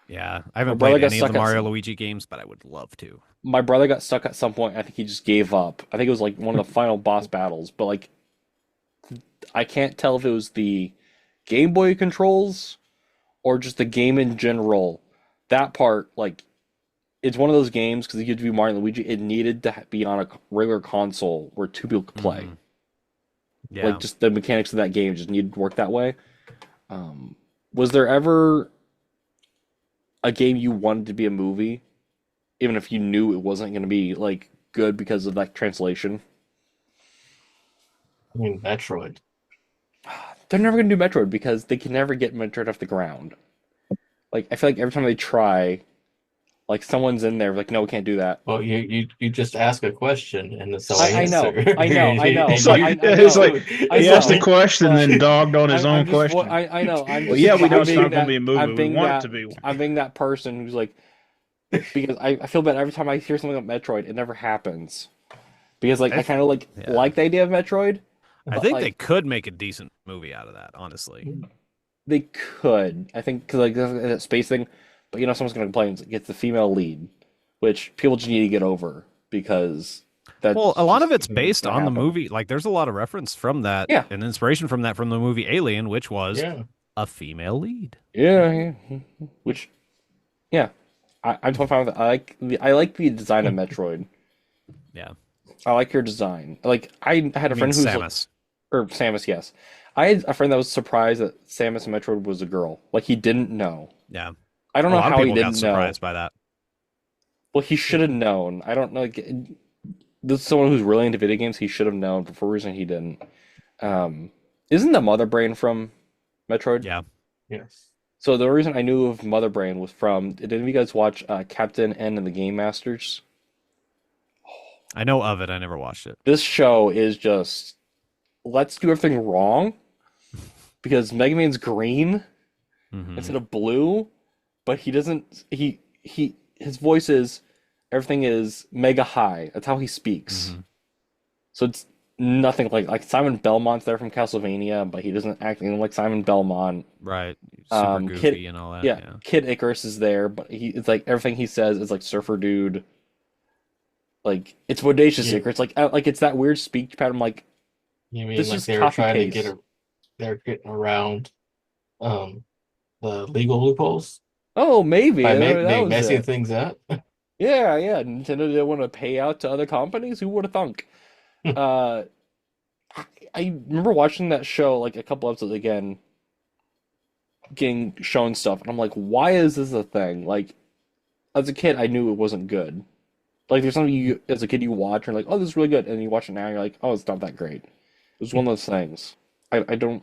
Yeah. I My haven't brother played got any of the stuck at Mario Luigi games, but I would love to. my brother got stuck at some point. I think he just gave up. I think it was like one of the final boss battles, but like I can't tell if it was the Game Boy controls or just the game in general. That part, like, it's one of those games because it used to be Mario and Luigi. It needed to be on a regular console where two people could play. Mhm. Yeah. Like, just the mechanics of that game just needed to work that way. Um, was there ever a game you wanted to be a movie, even if you knew it wasn't going to be like good because of that translation? I mean, Metroid. They're never going to do Metroid because they can never get Metroid off the ground. Like, I feel like every time they try, like someone's in there like, no, we can't do that. Well, you just ask a question and then someone I know, answer. I know, It's but like I it's know, like I he asked a know, question and but then dogged on his own I'm just question. I know Well, yeah, we know I'm it's being not going to be a movie. I'm We being want it that to be one. I'm being that person who's like because I feel bad every time I hear something about Metroid, it never happens because like I I th- kind of yeah. like the idea of Metroid, I but think they like could make a decent movie out of that, honestly. they could I think because like that space thing, but you know someone's gonna complain it's the female lead, which people just need to get over because that's Well, a lot just of it's gonna based on the happen. movie. Like, there's a lot of reference from that Yeah, and inspiration from that from the movie Alien, which was Yeah. a female lead. yeah. Which yeah, I'm totally fine with it. I like the design of Metroid. Yeah. I like your design. Like I had I a mean, friend who's like, Samus. or Samus, yes. I had a friend that was surprised that Samus and Metroid was a girl. Like he didn't know. Yeah. I don't A know lot of how he people got didn't know. surprised by that. Well, he should have known. I don't know. Like, this is someone who's really into video games. He should have known, but for a reason he didn't. Isn't the Mother Brain from Metroid? Yeah. Yes. So the reason I knew of Mother Brain was from. Did any of you guys watch Captain N and the Game Masters? I know of it. I never watched it. This show is just let's do everything wrong because Mega Man's green Hmm. instead of blue, but he doesn't. His voice is everything is mega high. That's how he speaks. Hmm. So it's nothing like Simon Belmont's there from Castlevania, but he doesn't act anything like Simon Belmont. Right. Super goofy Kid, and all that. yeah, Yeah. Kid Icarus is there, but it's like everything he says is like Surfer Dude. Like it's bodacious Yeah. Icarus. Like it's that weird speech pattern. Like You mean this like is they were copy trying to paste. they're getting around um the legal loopholes Oh, maybe by that was messing it. things up? Yeah. Nintendo didn't want to pay out to other companies. Who would have thunk? Uh, I remember watching that show like a couple episodes again, getting shown stuff, and I'm like, why is this a thing? Like, as a kid, I knew it wasn't good. Like, there's something you, as a kid, you watch, and you're like, oh, this is really good, and you watch it now, and you're like, oh, it's not that great. It was one of those things. I don't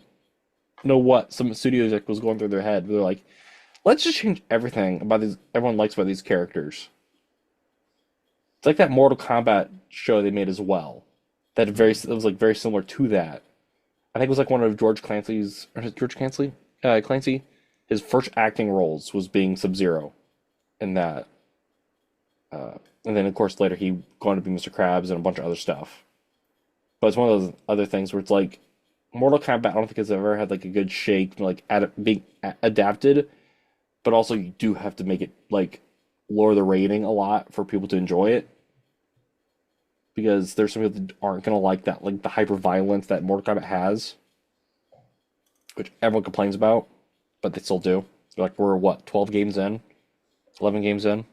know what some studios like was going through their head. They're like, let's just change everything about these. Everyone likes about these characters. It's like that Mortal Kombat show they made as well. It was like very similar to that. I think it was like one of George Clancy's or is it George Clancy? Clancy. His first acting roles was being Sub-Zero in that. And then of course later he going to be Mr. Krabs and a bunch of other stuff. But it's one of those other things where it's like Mortal Kombat. I don't think it's ever had like a good shake, like being adapted. But also you do have to make it like lower the rating a lot for people to enjoy it because there's some people that aren't gonna like that, like the hyper violence that Mortal Kombat has, which everyone complains about, but they still do. Like we're what, 12 games in, 11 games in. I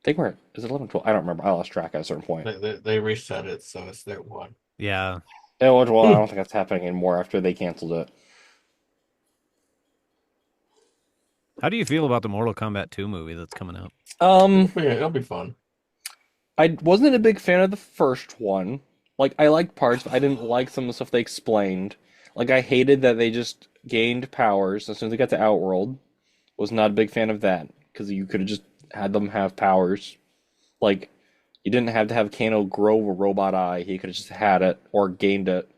think we're is it 11, 12? I don't remember. I lost track at a certain point. They reset it, so it's their one. Yeah. Oh, well, I don't think that's happening anymore after they canceled it. How do you feel about the Mortal Kombat 2 movie that's coming out? It'll be fun. I wasn't a big fan of the first one. Like, I liked parts, but I didn't like some of the stuff they explained. Like, I hated that they just gained powers as soon as they got to Outworld. Was not a big fan of that, because you could have just had them have powers. Like, you didn't have to have Kano grow a robot eye. He could have just had it or gained it,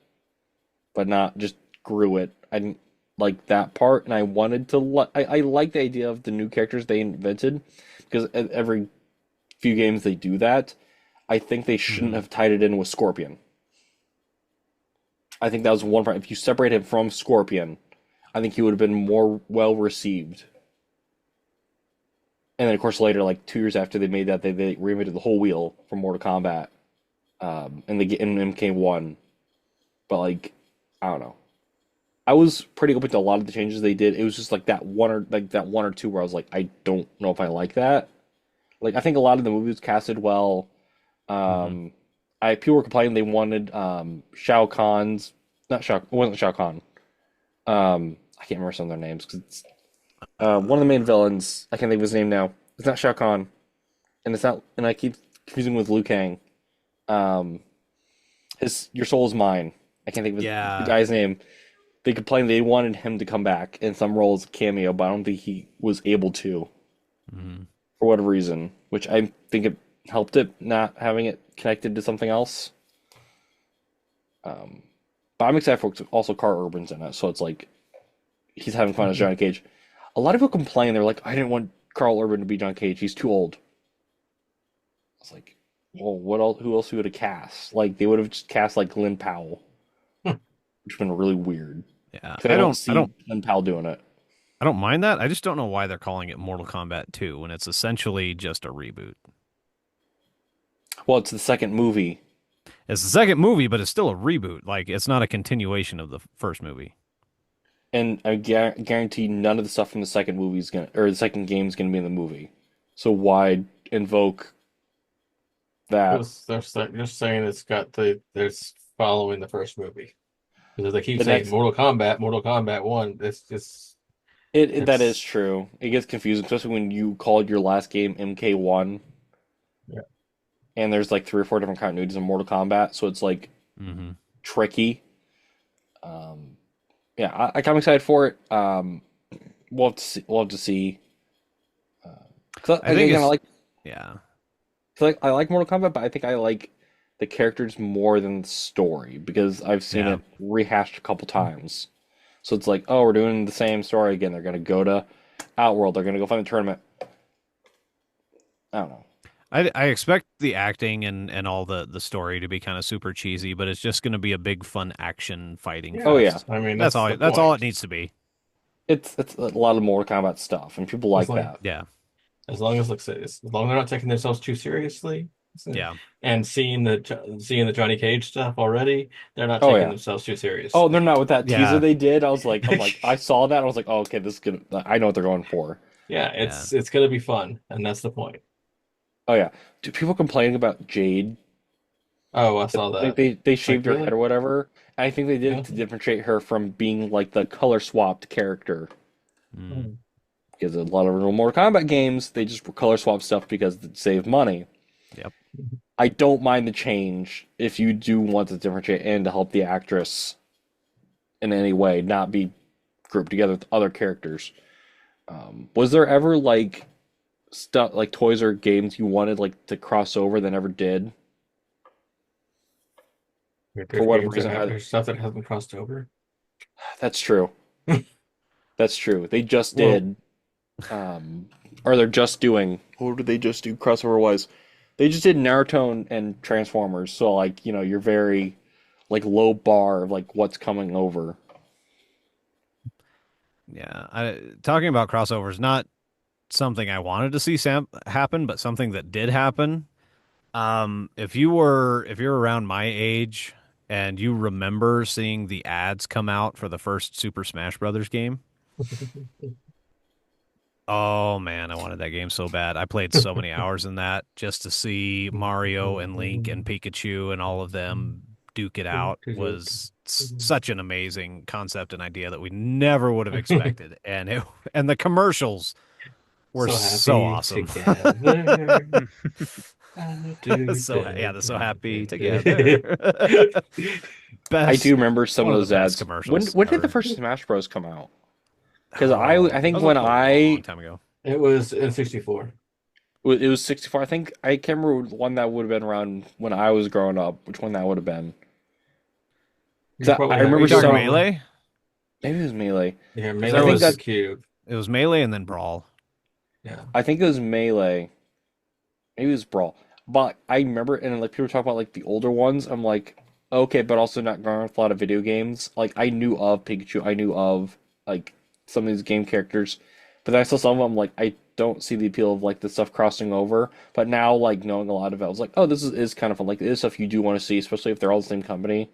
but not just grew it. I didn't like that part, and I wanted to. I like the idea of the new characters they invented, because every few games they do that. I think they shouldn't have tied it in with Scorpion. I think that was one part. If you separate him from Scorpion, I think he would have been more well received. And then, of course, later, like 2 years after they made that, they reinvented the whole wheel from Mortal Kombat, and in MK1. But like, I don't know. I was pretty open to a lot of the changes they did. It was just like that one or two where I was like, I don't know if I like that. Like, I think a lot of the movies casted well. People were complaining they wanted Shao Kahn's, not Shao, it wasn't Shao Kahn. I can't remember some of their names because it's one of the main villains. I can't think of his name now. It's not Shao Kahn, and it's not, and I keep confusing with Liu Kang. Your soul is mine. I can't think of the guy's name. They complained they wanted him to come back in some roles, cameo, but I don't think he was able to for whatever reason. Which I think it helped it not having it connected to something else. But I'm excited for also Carl Urban's in it, so it's like he's having fun as Johnny Cage. A lot of people complain. They're like, I didn't want Carl Urban to be John Cage. He's too old. I was like, well, what else? Who else would have cast? Like, they would have just cast like Lynn Powell, which would have been really weird. Yeah, I don't see Lynn Powell doing it. I don't mind that. I just don't know why they're calling it Mortal Kombat 2 when it's essentially just a reboot. Well, it's the second movie. It's the second movie, but it's still a reboot. Like, it's not a continuation of the first movie. And I guarantee none of the stuff from the second movie is gonna, or the second game is gonna be in the movie. So why invoke that? They're just saying there's following the first movie. Because they keep The saying next- Mortal Kombat 1. It's just That is true. It gets confusing, especially when you called your last game MK1. Yeah. And there's like 3 or 4 different continuities in Mortal Kombat, so it's like tricky. Yeah, I'm excited for it. We'll have to see. We'll have to see. I think again, I like Mortal Kombat, but I think I like the characters more than the story because I've seen it rehashed a couple times. So it's like, oh, we're doing the same story again. They're gonna go to Outworld. They're gonna go find the tournament. I don't know. I expect the acting and all the story to be kind of super cheesy, but it's just going to be a big fun action fighting. Yeah. fest. Oh yeah, I mean that's all. the That's all point. it needs to be. it's a lot of Mortal Kombat stuff, and people like It's like- that. Yeah, As long as they're not taking themselves too seriously. yeah. And seeing the Johnny Cage stuff already, they're not Oh, taking yeah. themselves too serious. Oh, they're not with that Yeah. teaser they did. I'm like, I saw that. I was like, oh, okay, this is good. I know what they're going for. Yeah, it's gonna be fun, and that's the point. Oh yeah, do people complaining about Jade? Oh, I saw that. They shaved her really? head or whatever. And I think they did Yeah. it to differentiate her from being like the color swapped character. Mm. Because a lot of original Mortal Kombat games, they just color swap stuff because it save money. Yep. I don't mind the change if you do want to differentiate and to help the actress in any way, not be grouped together with other characters. Was there ever like stuff like toys or games you wanted like to cross over that never did? There's whatever games reason, there's stuff that hasn't crossed over. That's true. That's true. They just Well, did. or they're just doing. What did they just do crossover wise? They just did Naruto and Transformers. So like you're very like low bar of like what's coming over. Yeah, talking about crossovers, not something I wanted to see happen, but something that did happen. If you're around my age and you remember seeing the ads come out for the first Super Smash Brothers game, oh man, I wanted that game so bad. I played so many hours in that just to see Mario and Link and Pikachu and all of them duke it out was such an amazing concept and idea that we never would have expected. And the commercials were so happy awesome. together. The so happy together. I do Best, remember some one of of the those best ads. commercials When did the ever. first Smash Bros come out? Because Oh, I that think was when a long I time ago. It was in 64. it was 64. I think I can't remember one that would have been around when I was growing up. Which one that would have been? You 'Cause probably I have, Are remember you you talking some. probably, Melee? Maybe it was Melee. yeah, 'Cause Melee I there think was the that was cube. it was Melee and then Brawl. Yeah. I think it was Melee. Maybe it was Brawl. But I remember, and like people talk about like the older ones. I'm like, okay, but also not growing up with a lot of video games. Like I knew of Pikachu. I knew of like some of these game characters, but then I saw some of them. Like I don't see the appeal of like the stuff crossing over. But now, like knowing a lot of it, I was like, oh, is kind of fun. Like it is stuff you do want to see, especially if they're all the same company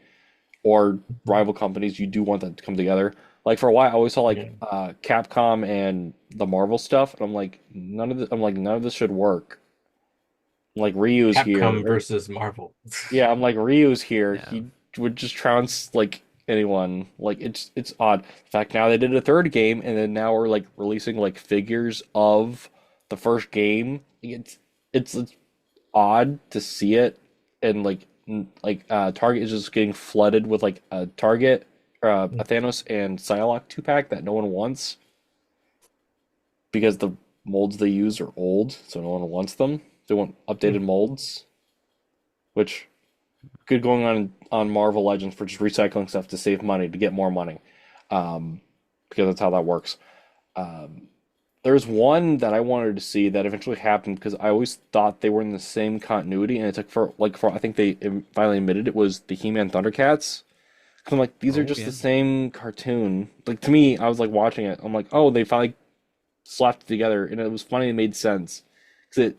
or rival companies. You do want that to come together. Like for a while, I always saw Yeah. like Capcom and the Marvel stuff, and I'm like, none of this should work. Like Ryu's here, Capcom versus Marvel. yeah, I'm like Ryu's here. Yeah. He would just trounce like anyone. Like it's odd. In fact, now they did a third game, and then now we're like releasing like figures of the first game. It's odd to see it, and Target is just getting flooded with like a Target, a Thanos and Psylocke 2-pack that no one wants because the molds they use are old, so no one wants them. They want updated molds, which good going on Marvel Legends for just recycling stuff to save money to get more money, because that's how that works. Um, there's one that I wanted to see that eventually happened because I always thought they were in the same continuity, and it took for I think they finally admitted it was the He-Man Thundercats. 'Cause I'm like, these are Oh just yeah. the same cartoon. Like to me, I was like watching it. I'm like, oh, they finally slapped it together, and it was funny. It made sense because it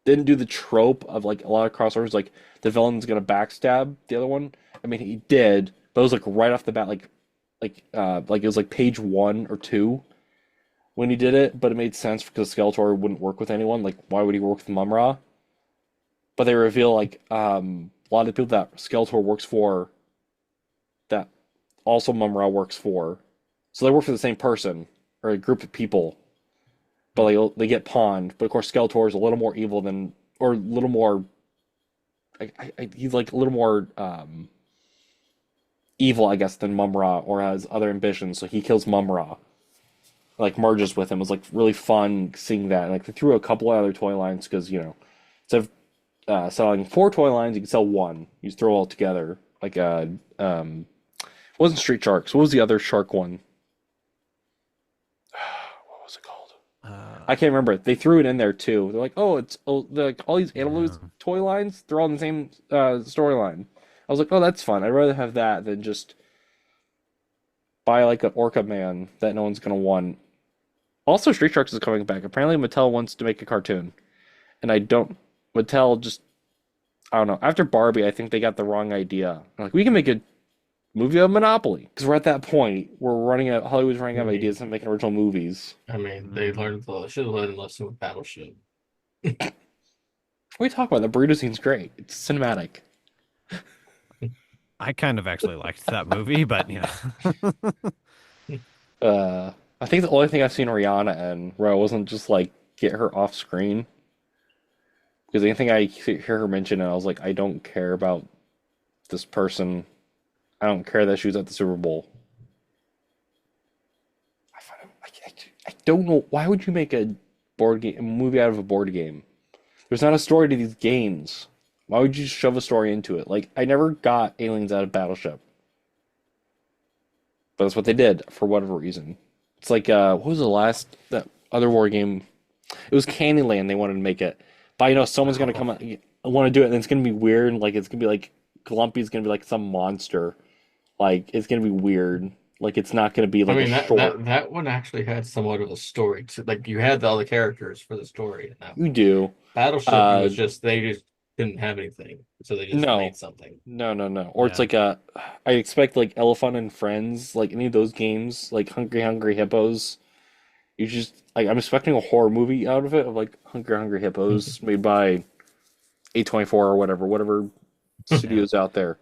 didn't do the trope of like a lot of crossovers, like the villain's gonna backstab the other one. I mean, he did, but it was like right off the bat, like it was like page 1 or 2 when he did it. But it made sense because Skeletor wouldn't work with anyone. Like, why would he work with Mumra? But they reveal like a lot of the people that Skeletor works for, that also Mumra works for, so they work for the same person or a group of people, but they get pawned. But of course, Skeletor is a little more evil than, or a little more. He's like a little more evil, I guess, than Mumra, or has other ambitions. So he kills Mumra, like merges with him. It was like really fun seeing that. And, like they threw a couple of other toy lines because instead of selling 4 toy lines, you can sell one. You just throw it all together. Like it wasn't Street Sharks. What was the other shark one? What was it called? I can't remember. They threw it in there too. They're like, they're like all these animals Yeah. toy lines. They're all in the same storyline. I was like, oh, that's fun. I'd rather have that than just buy like an Orca Man that no one's gonna want. Also, Street Sharks is coming back. Apparently, Mattel wants to make a cartoon, and I don't. Mattel just, I don't know. After Barbie, I think they got the wrong idea. Like, we can make a movie of Monopoly because we're at that point. We're running out. Hollywood's running out of ideas and making original movies. I mean, they should have learned a lesson with Battleship. What are you talking about? The burrito scene's great. It's cinematic. I kind of actually liked that movie, but I think the only thing I've seen Rihanna in where I wasn't just like get her off screen, because anything I hear her mention, and I was like, I don't care about this person. I don't care that she was at the Super Bowl. I don't know. Why would you make a movie out of a board game? There's not a story to these games. Why would you shove a story into it? Like, I never got aliens out of Battleship, but that's what they did for whatever reason. It's like, what was the last that other war game. It was Candyland. They wanted to make it, but I know someone's gonna come out, want to do it, and it's gonna be weird. Like it's gonna be like Glumpy's gonna be like some monster. Like it's gonna be weird. Like it's not gonna be I like a mean that, short. that one actually had somewhat of a story to like you had all the characters for the story in that You one. do. Battleship it was just they just didn't have anything, so they just No, made something. no. Or it's Yeah. like I expect like Elephant and Friends, like any of those games, like Hungry Hippos. You just like I'm expecting a horror movie out of it of like Hungry Hippos made by A24 or whatever studios out there.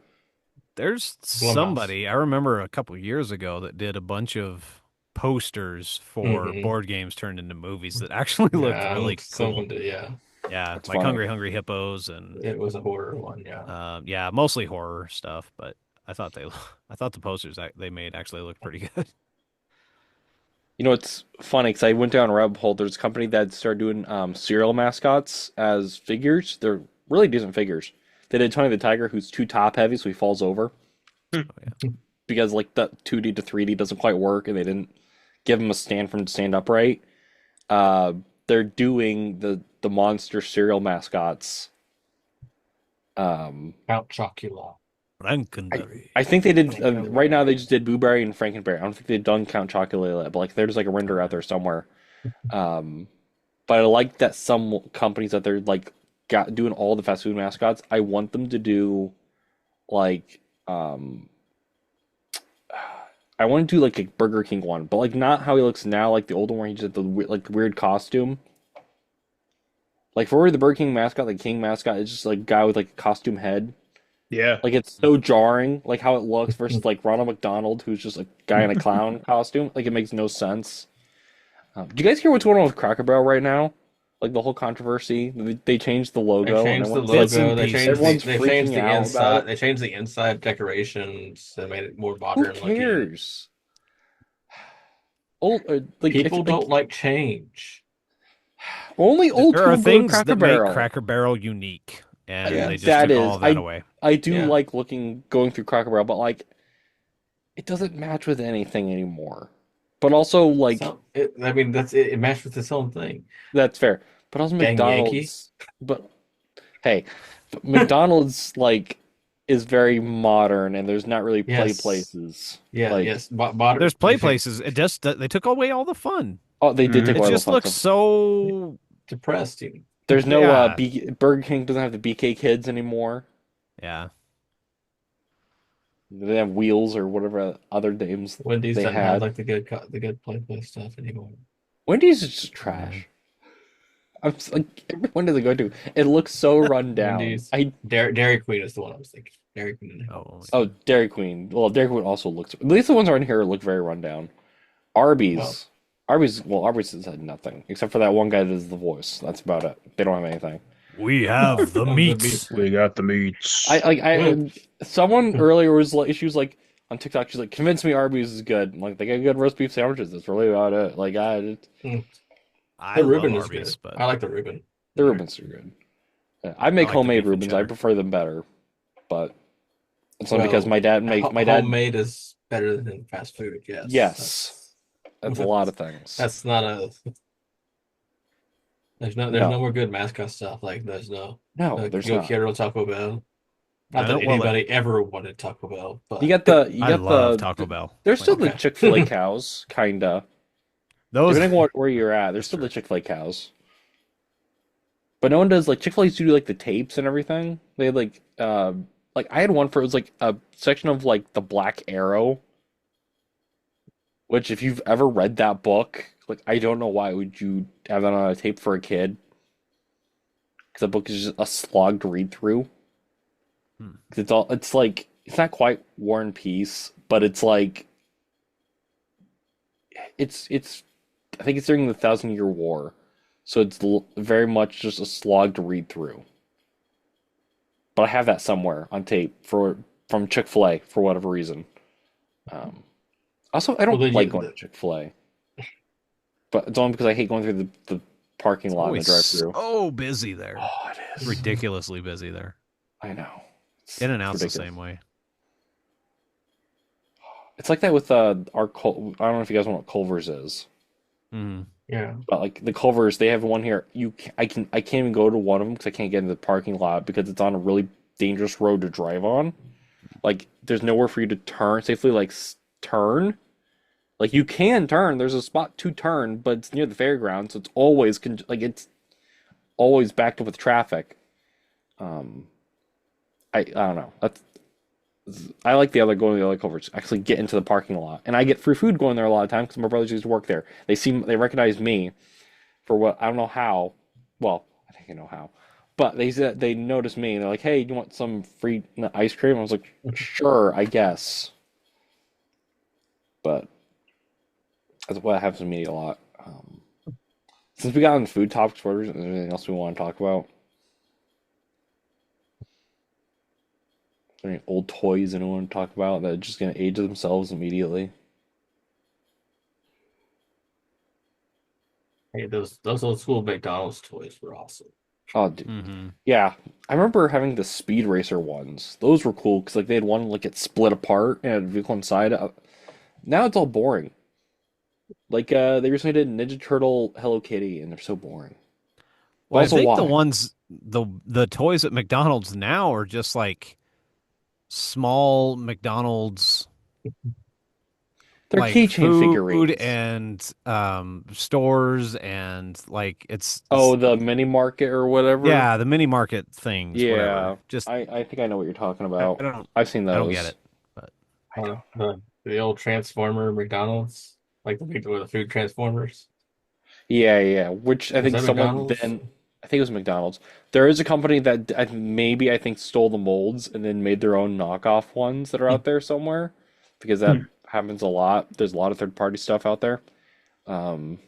There's Blumhouse. somebody I remember a couple years ago that did a bunch of posters for Mhm. board games turned into movies that actually looked Yeah, really some of cool. them did, yeah. Yeah, It's like funny. Hungry Hippos and It was a horror one, yeah. yeah, mostly horror stuff. But I thought I thought the posters that they made actually looked pretty good. You know, it's funny because I went down a rabbit hole. There's a company that started doing cereal mascots as figures. They're really decent figures. They did Tony the Tiger, who's too top heavy, so he falls over Oh yeah, because like the 2D to 3D doesn't quite work, and they didn't give him a stand for him to stand upright. Uh, they're doing the monster cereal mascots. Um, Count Chocula. Frankenberry. I think they did right now. They just did Blueberry and Frankenberry. I don't think they've done Count Chocula yet, but like there's like a render out there somewhere. Um, but I like that some companies that they're like got doing all the fast food mascots. I want them to do like I want to do like a Burger King one, but like not how he looks now, like the older one. He just had the like the weird costume. Like for the Burger King mascot, the King mascot is just like a guy with like a costume head. Yeah. Like it's so jarring, like how it looks versus like Ronald McDonald, who's just a guy in a clown costume. Like it makes no sense. Do you guys hear what's going on with Cracker Barrel right now? Like the whole controversy. They changed the They logo, and changed the everyone's like, Bits and logo. pieces. everyone's They changed freaking the out about inside. it. They changed the inside decorations. They made it more Who modern looking. cares? Old like People it's don't like change. only old There are people go to things Cracker that make Barrel. Cracker Barrel unique, and Yeah. they just That took is, all of that away. I do Yeah. like going through Cracker Barrel, but like it doesn't match with anything anymore. But also like I mean, that's it. It matched with its own thing. that's fair. But also Dang Yankee. McDonald's. But hey, McDonald's like is very modern, and there's not really play Yes. places. Yeah, Like, yes. Modern. There's play places. It just they took away all the fun. oh, they did take It away all the just fun looks stuff. so Depressed. You. There's no yeah. Burger King doesn't have the BK Kids anymore. Yeah. They have Wheels or whatever other names Wendy's they doesn't have had. like the good play stuff anymore. Wendy's is just trash. I'm just, like every Wendy's I go to, it looks so run down. Wendy's. I Dairy Queen is the one I was thinking. Dairy Queen. Oh, Dairy Queen. Well, Dairy Queen also looks. At least the ones around here look very run down. Arby's. Arby's has had nothing except for that one guy that does the voice. That's about it. They don't have anything. we have the The meats. We got the meats. Someone earlier was like, she was like on TikTok. She's like, convince me Arby's is good. I'm like, they got good roast beef sandwiches. That's really about it. Like, I The love Reuben is Arby's, good. but I like the Reuben. the Reubens are good. Yeah, I make like the homemade beef and Reubens. I cheddar. prefer them better, but it's not Well, because my dad Homemade is better than fast food. Yes. Yes, that's a lot of things. That's not a. There's no more good mascot stuff. Like there's no. there's Yo not. Quiero Taco Bell. Not that Well, anybody ever wanted Taco Bell, but You got I love Taco Bell. There's still Okay. the Chick-fil-A cows, kinda. Those Depending on where you're at, there's still the Chick-fil-A cows. But no one does like Chick-fil-A used to do like the tapes and everything. They had like I had one for it was like a section of like the Black Arrow. Which if you've ever read that book, like I don't know why would you have that on a tape for a kid? Because the book is just a slog to read through. 'Cause it's like it's not quite War and Peace, but it's like it's I think it's during the Thousand Year War, so it's very much just a slog to read through. But I have that somewhere on tape from Chick-fil-A for whatever reason. Also, I don't Well, then like you- going to Chick-fil-A, but it's only because I hate going through the parking lot and the always drive-through. so busy there. Oh, it is. Ridiculously busy there. I know. It's In and out's the ridiculous. same way. It's like that with our I don't know if you guys know what Culver's is. Mm. Yeah. But like the Culvers, they have one here. I can't even go to one of them because I can't get into the parking lot because it's on a really dangerous road to drive on. Like there's nowhere for you to turn safely. Like turn. Like you can turn. There's a spot to turn, but it's near the fairground, so it's always like it's always backed up with traffic. Um, I don't know. I like the other going to the other culverts. Actually, get into the parking lot, and I get free food going there a lot of times because my brothers used to work there. They recognize me for what I don't know how. Well, I think I know how, but they said they noticed me and they're like, "Hey, do you want some free ice cream?" I was like, "Sure, I guess." But that's what happens to me a lot. Since we got on food topics, is there anything else we want to talk about? Is there any old toys anyone want to talk about that are just going to age themselves immediately? Hey, those old school McDonald's toys were awesome. Oh, dude. Mm-hmm. Yeah, I remember having the Speed Racer ones. Those were cool because like they had one like it split apart and had a vehicle inside. Now it's all boring. Like they recently did Ninja Turtle Hello Kitty, and they're so boring. But Well, I also, think the why? ones the toys at McDonald's now are just like small McDonald's They're like keychain food figurines. and stores and like Oh, it's the mini market or whatever. yeah, the mini market things, whatever. Yeah, Just I think I know what you're talking I about. don't I've seen I don't get those. it. But The old Transformer McDonald's, like the food Transformers. Yeah, yeah. Which I Was think that someone McDonald's? then I think it was McDonald's. There is a company that maybe I think stole the molds and then made their own knockoff ones that are out there somewhere because that Hmm. happens a lot. There's a lot of third party stuff out there. Um,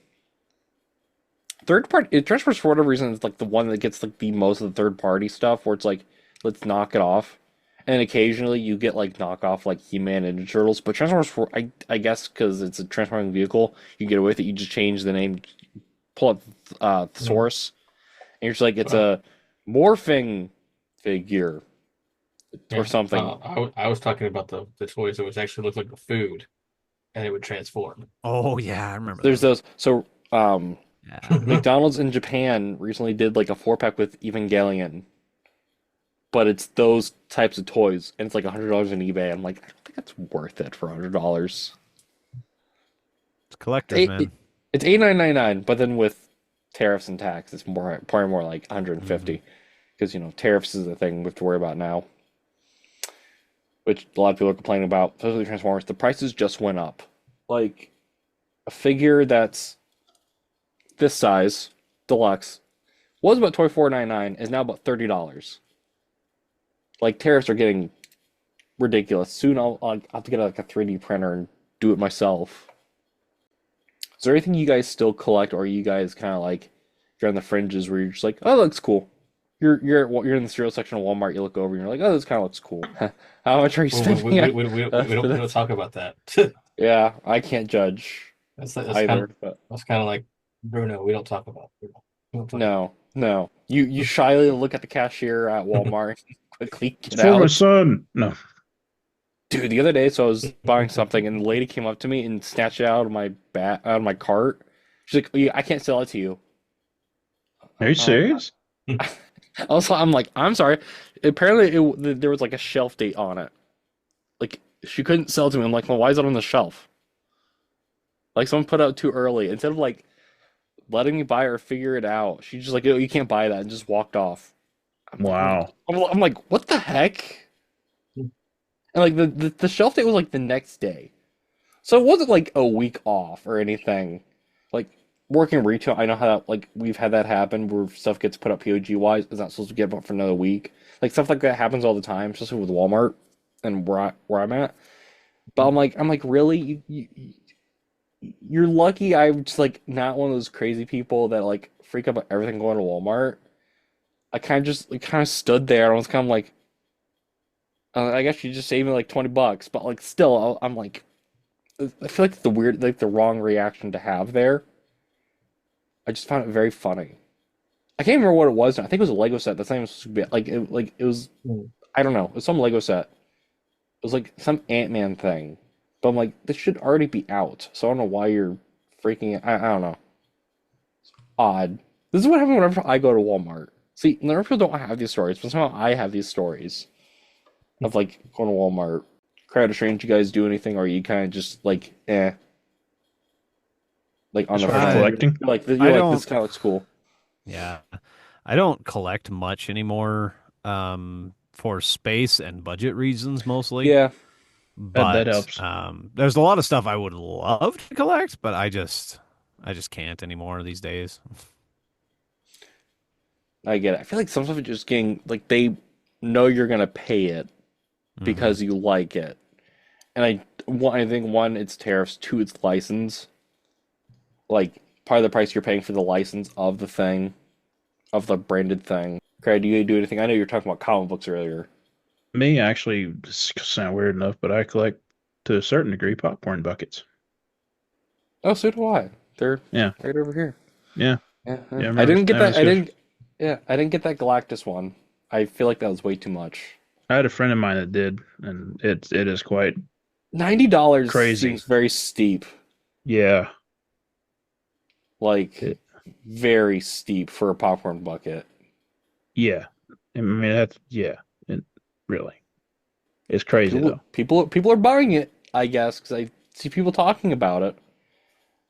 third party it transfers for whatever reason is like the one that gets like the most of the third party stuff where it's like let's knock it off. And occasionally you get like knockoff like He-Man and Ninja Turtles, but Transformers for I guess because it's a transforming vehicle, you get away with it. You just change the name, pull up the Mm. source, and you're just like it's Uh, a morphing figure or yeah. something. I was talking about the toys that was actually looked like the food and it would transform. oh yeah, I remember There's those. those. So Yeah. McDonald's in Japan recently did like a 4-pack with Evangelion, but it's those types of toys, and it's like $100 on eBay. I'm like, I don't think that's worth it for $100. It's collectors, Eight, man. it's 89.99, but then with tariffs and tax, it's more probably more like Hmm. 150 because tariffs is the thing we have to worry about now, which a lot of people are complaining about, especially Transformers. The prices just went up. Like a figure that's this size, deluxe, was about 24.99, is now about $30. Like tariffs are getting ridiculous. Soon I'll have to get like a 3D printer and do it myself. Is there anything you guys still collect, or are you guys kind of like you're on the fringes where you're just like, oh, that looks cool. You're in the cereal section of Walmart. You look over and you're like, oh, this kind of looks cool. How much are you Well, spending on we for don't this? talk about that. Yeah, I can't judge That's kind of either, but like Bruno. We don't talk about Bruno. We don't talk about. no, no. You shyly look at the cashier at Walmart and quickly It's get for my out. son. No. Dude, the other day, so I was buying something, and the lady came up to me and snatched it out of my out of my cart. She's like, "Yeah, I can't sell it to you." Are you Um, serious? Also, I'm like, I'm sorry. Apparently, there was like a shelf date on it. Like, she couldn't sell it to me. I'm like, well, why is it on the shelf? Like, someone put it out too early. Instead of like letting me buy or figure it out, she just like, oh, you can't buy that, and just walked off. I'm like, Wow. I'm like, what the heck? And like the shelf date was like the next day. So it wasn't like a week off or anything. Like working retail, I know how that, like we've had that happen where stuff gets put up POG wise, it's not supposed to get up for another week. Like stuff like that happens all the time, especially with Walmart and where I'm at. But I'm like really you're lucky I'm just like not one of those crazy people that like freak out about everything going to Walmart. I kind of just like, kind of stood there and I was kind of like, I guess you just saved me like $20, but like still, I'm like, I feel like the weird, like the wrong reaction to have there. I just found it very funny. I can't remember what it was now. I think it was a Lego set. That's not even supposed to be like it was. I don't know. It was some Lego set. It was like some Ant-Man thing. But I'm like, this should already be out. So I don't know why you're freaking. I don't know. odd. This is what happens whenever I go to Walmart. See, other people don't have these stories, but somehow I have these stories of like going to Walmart. Crowd of Strange, you guys do anything, or you kind of just like, like on As the far as front? collecting, You're I like, this don't. kind of looks cool. Yeah, I don't collect much anymore. For space and budget reasons mostly. Yeah, that But helps. there's a lot of stuff I would love to collect, but I just can't anymore these days. I get it. I feel like some stuff is just getting like they know you're gonna pay it Hmm. because you like it, and I think one, it's tariffs, two, it's license. Like part of the price you're paying for the license of the thing, of the branded thing. Craig, do you do anything? I know you were talking about comic books earlier. Me, actually, this sound weird enough, but I collect to a certain degree popcorn buckets. Oh, so do I. They're Yeah, right over here. yeah, Yeah, yeah. I I remember didn't get having that. this I discussion. didn't. Yeah, I didn't get that Galactus one. I feel like that was way too much. I had a friend of mine that did, and it is quite $90 crazy. seems very steep. Yeah, Like it, very steep for a popcorn bucket. yeah. I mean, that's yeah. It really, it's But crazy though. people are buying it, I guess, because I see people talking about it.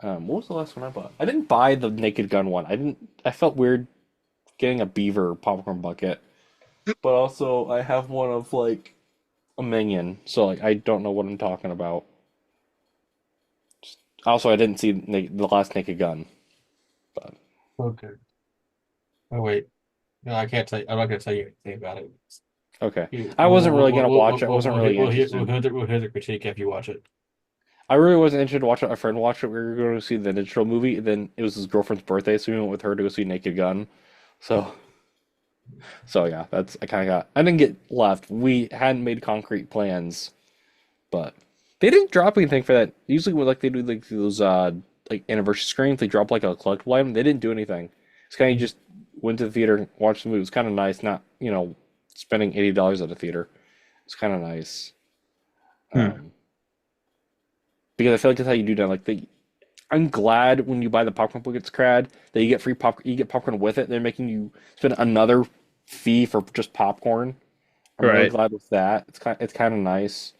What was the last one I bought? I didn't buy the Naked Gun one. I didn't. I felt weird getting a beaver popcorn bucket, but also I have one of like a minion, so like I don't know what I'm talking about. Also, I didn't see the last Naked Gun, but Okay. Oh wait. No, I can't tell you. I'm not gonna tell you anything about it. okay. I wasn't really gonna watch it. I wasn't really We'll hear interested. we'll hear the critique after you watch it. I really wasn't interested to watch it. A friend watched it. We were going to see the Ninja Turtle movie, and then it was his girlfriend's birthday, so we went with her to go see Naked Gun. So, so yeah, that's I kind of got. I didn't get left. We hadn't made concrete plans, but they didn't drop anything for that. Usually, when like they do like those like anniversary screens, they drop like a collectible item. They didn't do anything. It's kind of just went to the theater, and watched the movie. It was kind of nice, not spending $80 at a theater. It's kind of nice. Hmm. Because I feel like that's how you do that. Like I'm glad when you buy the popcorn buckets, Crad, that you get free popcorn. You get popcorn with it. They're making you spend another fee for just popcorn. I'm really Right, glad with that. It's kind of nice.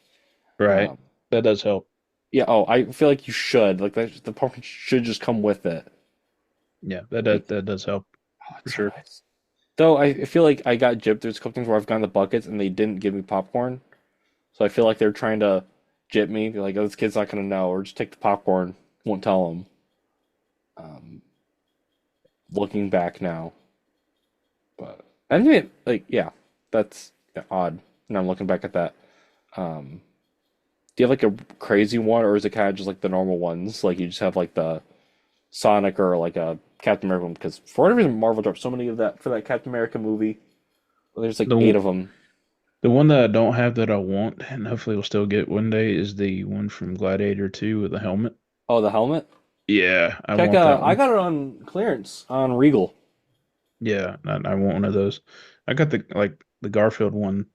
right. Um, That does help. yeah. Oh, I feel like you should like the popcorn should just come with it. Yeah, Like, that does help oh, for it's so sure. nice. Though I feel like I got gypped. There's a couple things where I've gotten the buckets and they didn't give me popcorn. So I feel like they're trying to jip me. Be like, oh, this kid's not gonna know, or just take the popcorn. Won't tell him. Um, looking back now. But I think like yeah, that's odd. Now I'm looking back at that. Um, do you have like a crazy one, or is it kind of just like the normal ones? Like you just have like the Sonic or like a Captain America one? Because for whatever reason, Marvel dropped so many of that for that Captain America movie. Well, there's like eight The of them. the one that I don't have that I want, and hopefully we'll still get one day, is the one from Gladiator 2 with the helmet. Oh, the helmet. Yeah, I Check. want that I one. got it on clearance on Regal. Yeah, I want one of those. I got the Garfield one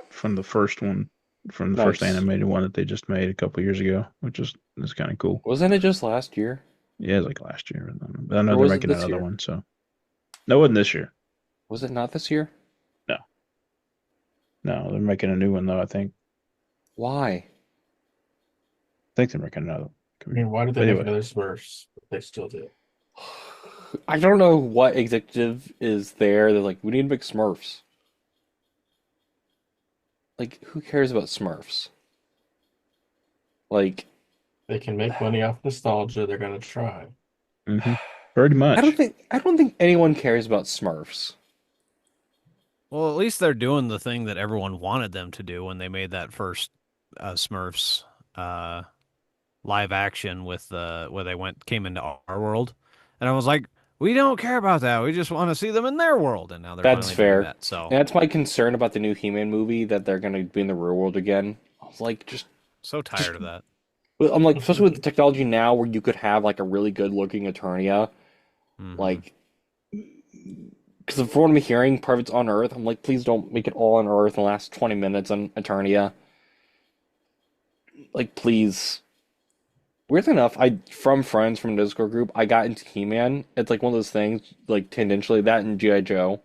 from the first one, from the first Nice. animated one that they just made a couple years ago, which is kind of cool. Wasn't it just last year, Yeah, it's like last year. But I know or they're was it making this another year? one, so no, it wasn't this year. Was it not this year? No, no, they're making a new one though. Why? I think they're making another one. I mean, why did they But make anyway, another Smurfs? But they still do. I don't know what executive is there. They're like, we need to make Smurfs. Like, who cares about Smurfs? Like, They can make money off nostalgia. They're gonna try. hmm pretty much. I don't think anyone cares about Smurfs. Well, at least they're doing the thing that everyone wanted them to do when they made that first Smurfs uh, live action with where they came into our world, and I was like, we don't care about that. We just want to see them in their world, and now they're That's finally doing fair. that. So And that's my concern about the new He-Man movie that they're gonna be in the real world again. I was like, so just. tired of that. Well, I'm like, especially with the technology now, where you could have like a really good-looking Eternia, Hmm. like, because from what I'm hearing, part of it's on Earth. I'm like, please don't make it all on Earth in the last 20 minutes on Eternia. Like, please. Weirdly enough, I from friends from the Discord group, I got into He-Man. It's like one of those things, like tangentially that and G.I. Joe.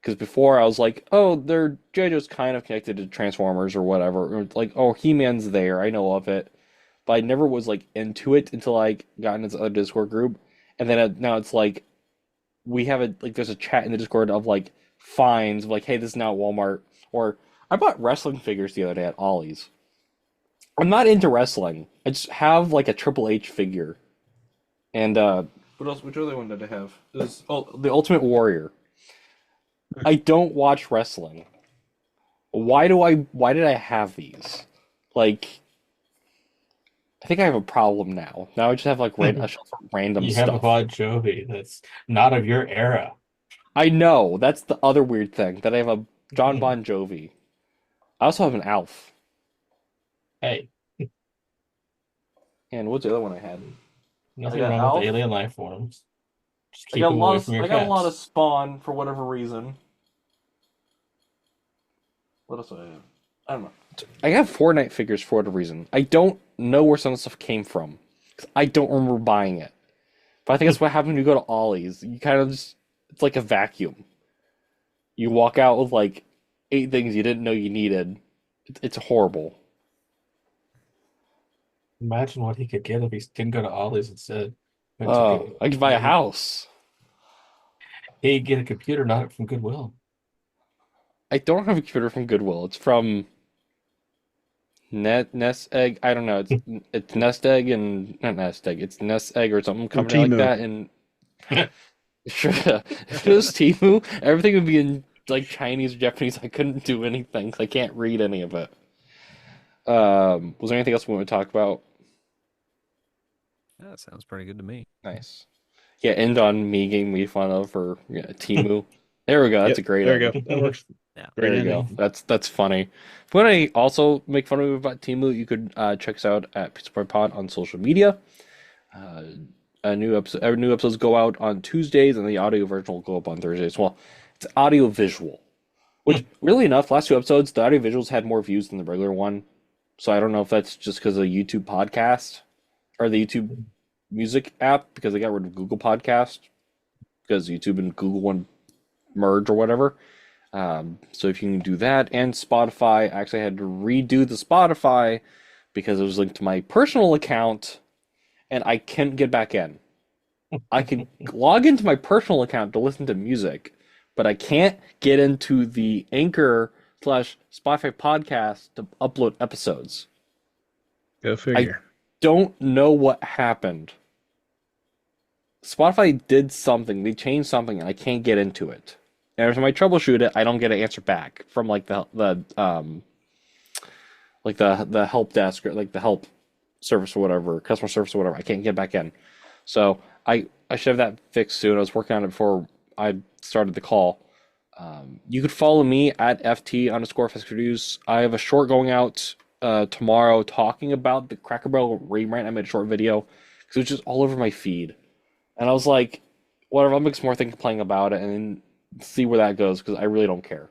Because before I was like, oh, they're G.I. Joe's kind of connected to Transformers or whatever. Or it's like, oh, He-Man's there, I know of it. But I never was like into it until I got into this other Discord group. And then now it's like we have a like there's a chat in the Discord of like finds of like, hey, this is now at Walmart. Or I bought wrestling figures the other day at Ollie's. I'm not into wrestling. I just have like a Triple H figure. And what else? Which other one did I have? It was the Ultimate Warrior. I don't watch wrestling. Why did I have these? Like I think I have a problem now. Now I just have like a shelf of random You have a stuff. Bon Jovi that's not of your era. I know. That's the other weird thing. That I have a John Bon Jovi. I also have an Alf. Hey, And what's the other one I had? nothing got wrong Alf. with alien life forms. Just I keep got a them lot away of from your I got a lot of cats. Spawn for whatever reason. What else do I have? I don't know. I have Fortnite figures for whatever reason. I don't know where some of the stuff came from. 'Cause I don't remember buying it. But I think that's what happens when you go to Ollie's. You kind of just, it's like a vacuum. You walk out with like 8 things you didn't know you needed. It's horrible. Imagine what he could get if he didn't go to Ollie's instead. Oh, I could buy a house. He'd get a computer, not from Goodwill. I don't have a computer from Goodwill. It's from Nest Egg. I don't know. It's Nest Egg and not Nest Egg. It's Nest Egg or something company like Temu. that. And sure, if it was Temu, everything would be in like Chinese or Japanese. I couldn't do anything 'cause I can't read any of it. Was there anything else we want to talk about? That sounds pretty good to me. Nice. Yeah, end on me getting made fun of for Temu. There we go. That's Yep, a great there you ending. go. That works. Yeah. Great There you ending. go. That's funny. If you want to also make fun of me about Temu, you could check us out at Pizza Boy Pod on social media. New episodes go out on Tuesdays, and the audio version will go up on Thursdays. Well, it's audio visual, which really enough, last 2 episodes, the audio visuals had more views than the regular one. So I don't know if that's just because of YouTube podcast or the YouTube Music app because they got rid of Google Podcast because YouTube and Google one merge or whatever. So if you can do that and Spotify, I actually had to redo the Spotify because it was linked to my personal account and I couldn't get back in. I can log into my personal account to listen to music, but I can't get into the Anchor/Spotify podcast to upload episodes. Go figure. Don't know what happened. Spotify did something. They changed something, and I can't get into it. And every time I troubleshoot it, I don't get an answer back from like the help desk or like the help service or whatever, customer service or whatever. I can't get back in. So I should have that fixed soon. I was working on it before I started the call. You could follow me at FT_Reviews. I have a short going out tomorrow talking about the Cracker Barrel rebrand. I made a short video because it was just all over my feed. And I was like, whatever, I'll make some more things playing about it and see where that goes because I really don't care.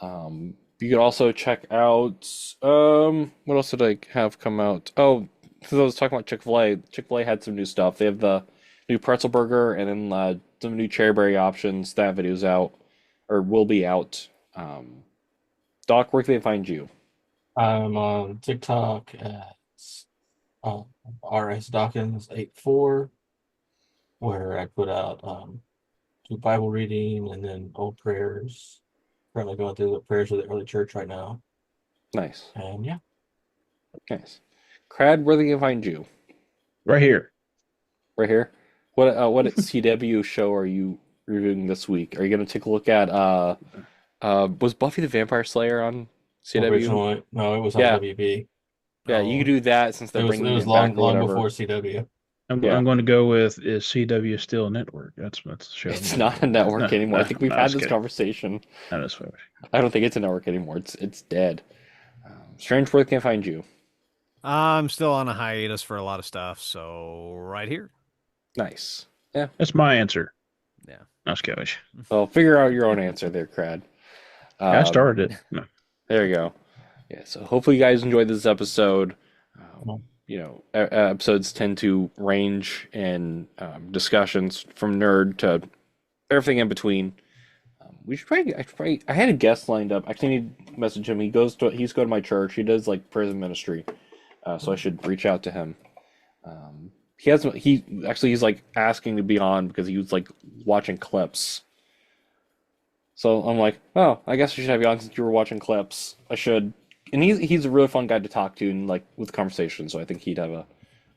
You could also check out, what else did I have come out? Oh, because I was talking about Chick-fil-A. Chick-fil-A had some new stuff. They have the new pretzel burger and then some new cherryberry options. That video's out, or will be out. Doc, where can they find you? I'm on TikTok at RSDawkins84, where I put out do Bible reading and then old prayers. Currently going through the prayers of the early church right now. Nice. And yeah. Nice. Crad, where they can find you? Right here. Right here? What CW show are you reviewing this week? Are you going to take a look at was Buffy the Vampire Slayer on CW? Originally, no, it was on Yeah. WB. Yeah, you could do that since they're It bringing was it long back or whatever. before CW. I'm Yeah. going to go with is CW still a network? That's the show. It's not a network No, anymore. I no, think we've no, had just this kidding. conversation. No, that's fine. I don't think it's a network anymore. It's dead. Strange, where can I find you? I'm still on a hiatus for a lot of stuff, so right here. Nice. That's my answer. Yeah. No, kidding. Well, figure out your own answer there, Crad. I started it. No. There you go. Yeah, so hopefully you guys enjoyed this episode. episodes tend to range in discussions from nerd to everything in between. We should probably. I had a guest lined up. I actually need to message him. He's going to my church. He does like prison ministry, so I should reach out to him. He's like asking to be on because he was like watching clips. So I'm like, oh, I guess I should have you on since you were watching clips. I should, and he's a really fun guy to talk to and like with conversation. So I think he'd have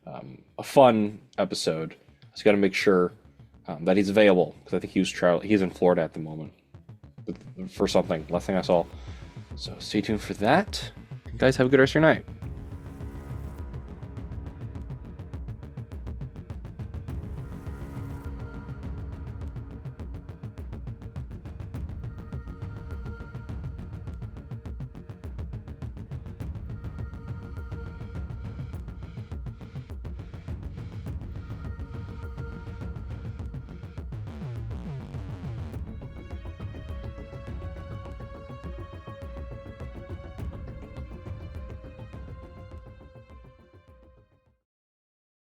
a fun episode. Just got to make sure that he's available because I think he's in Florida at the moment for something. Last thing I saw. So stay tuned for that. You guys have a good rest of your night.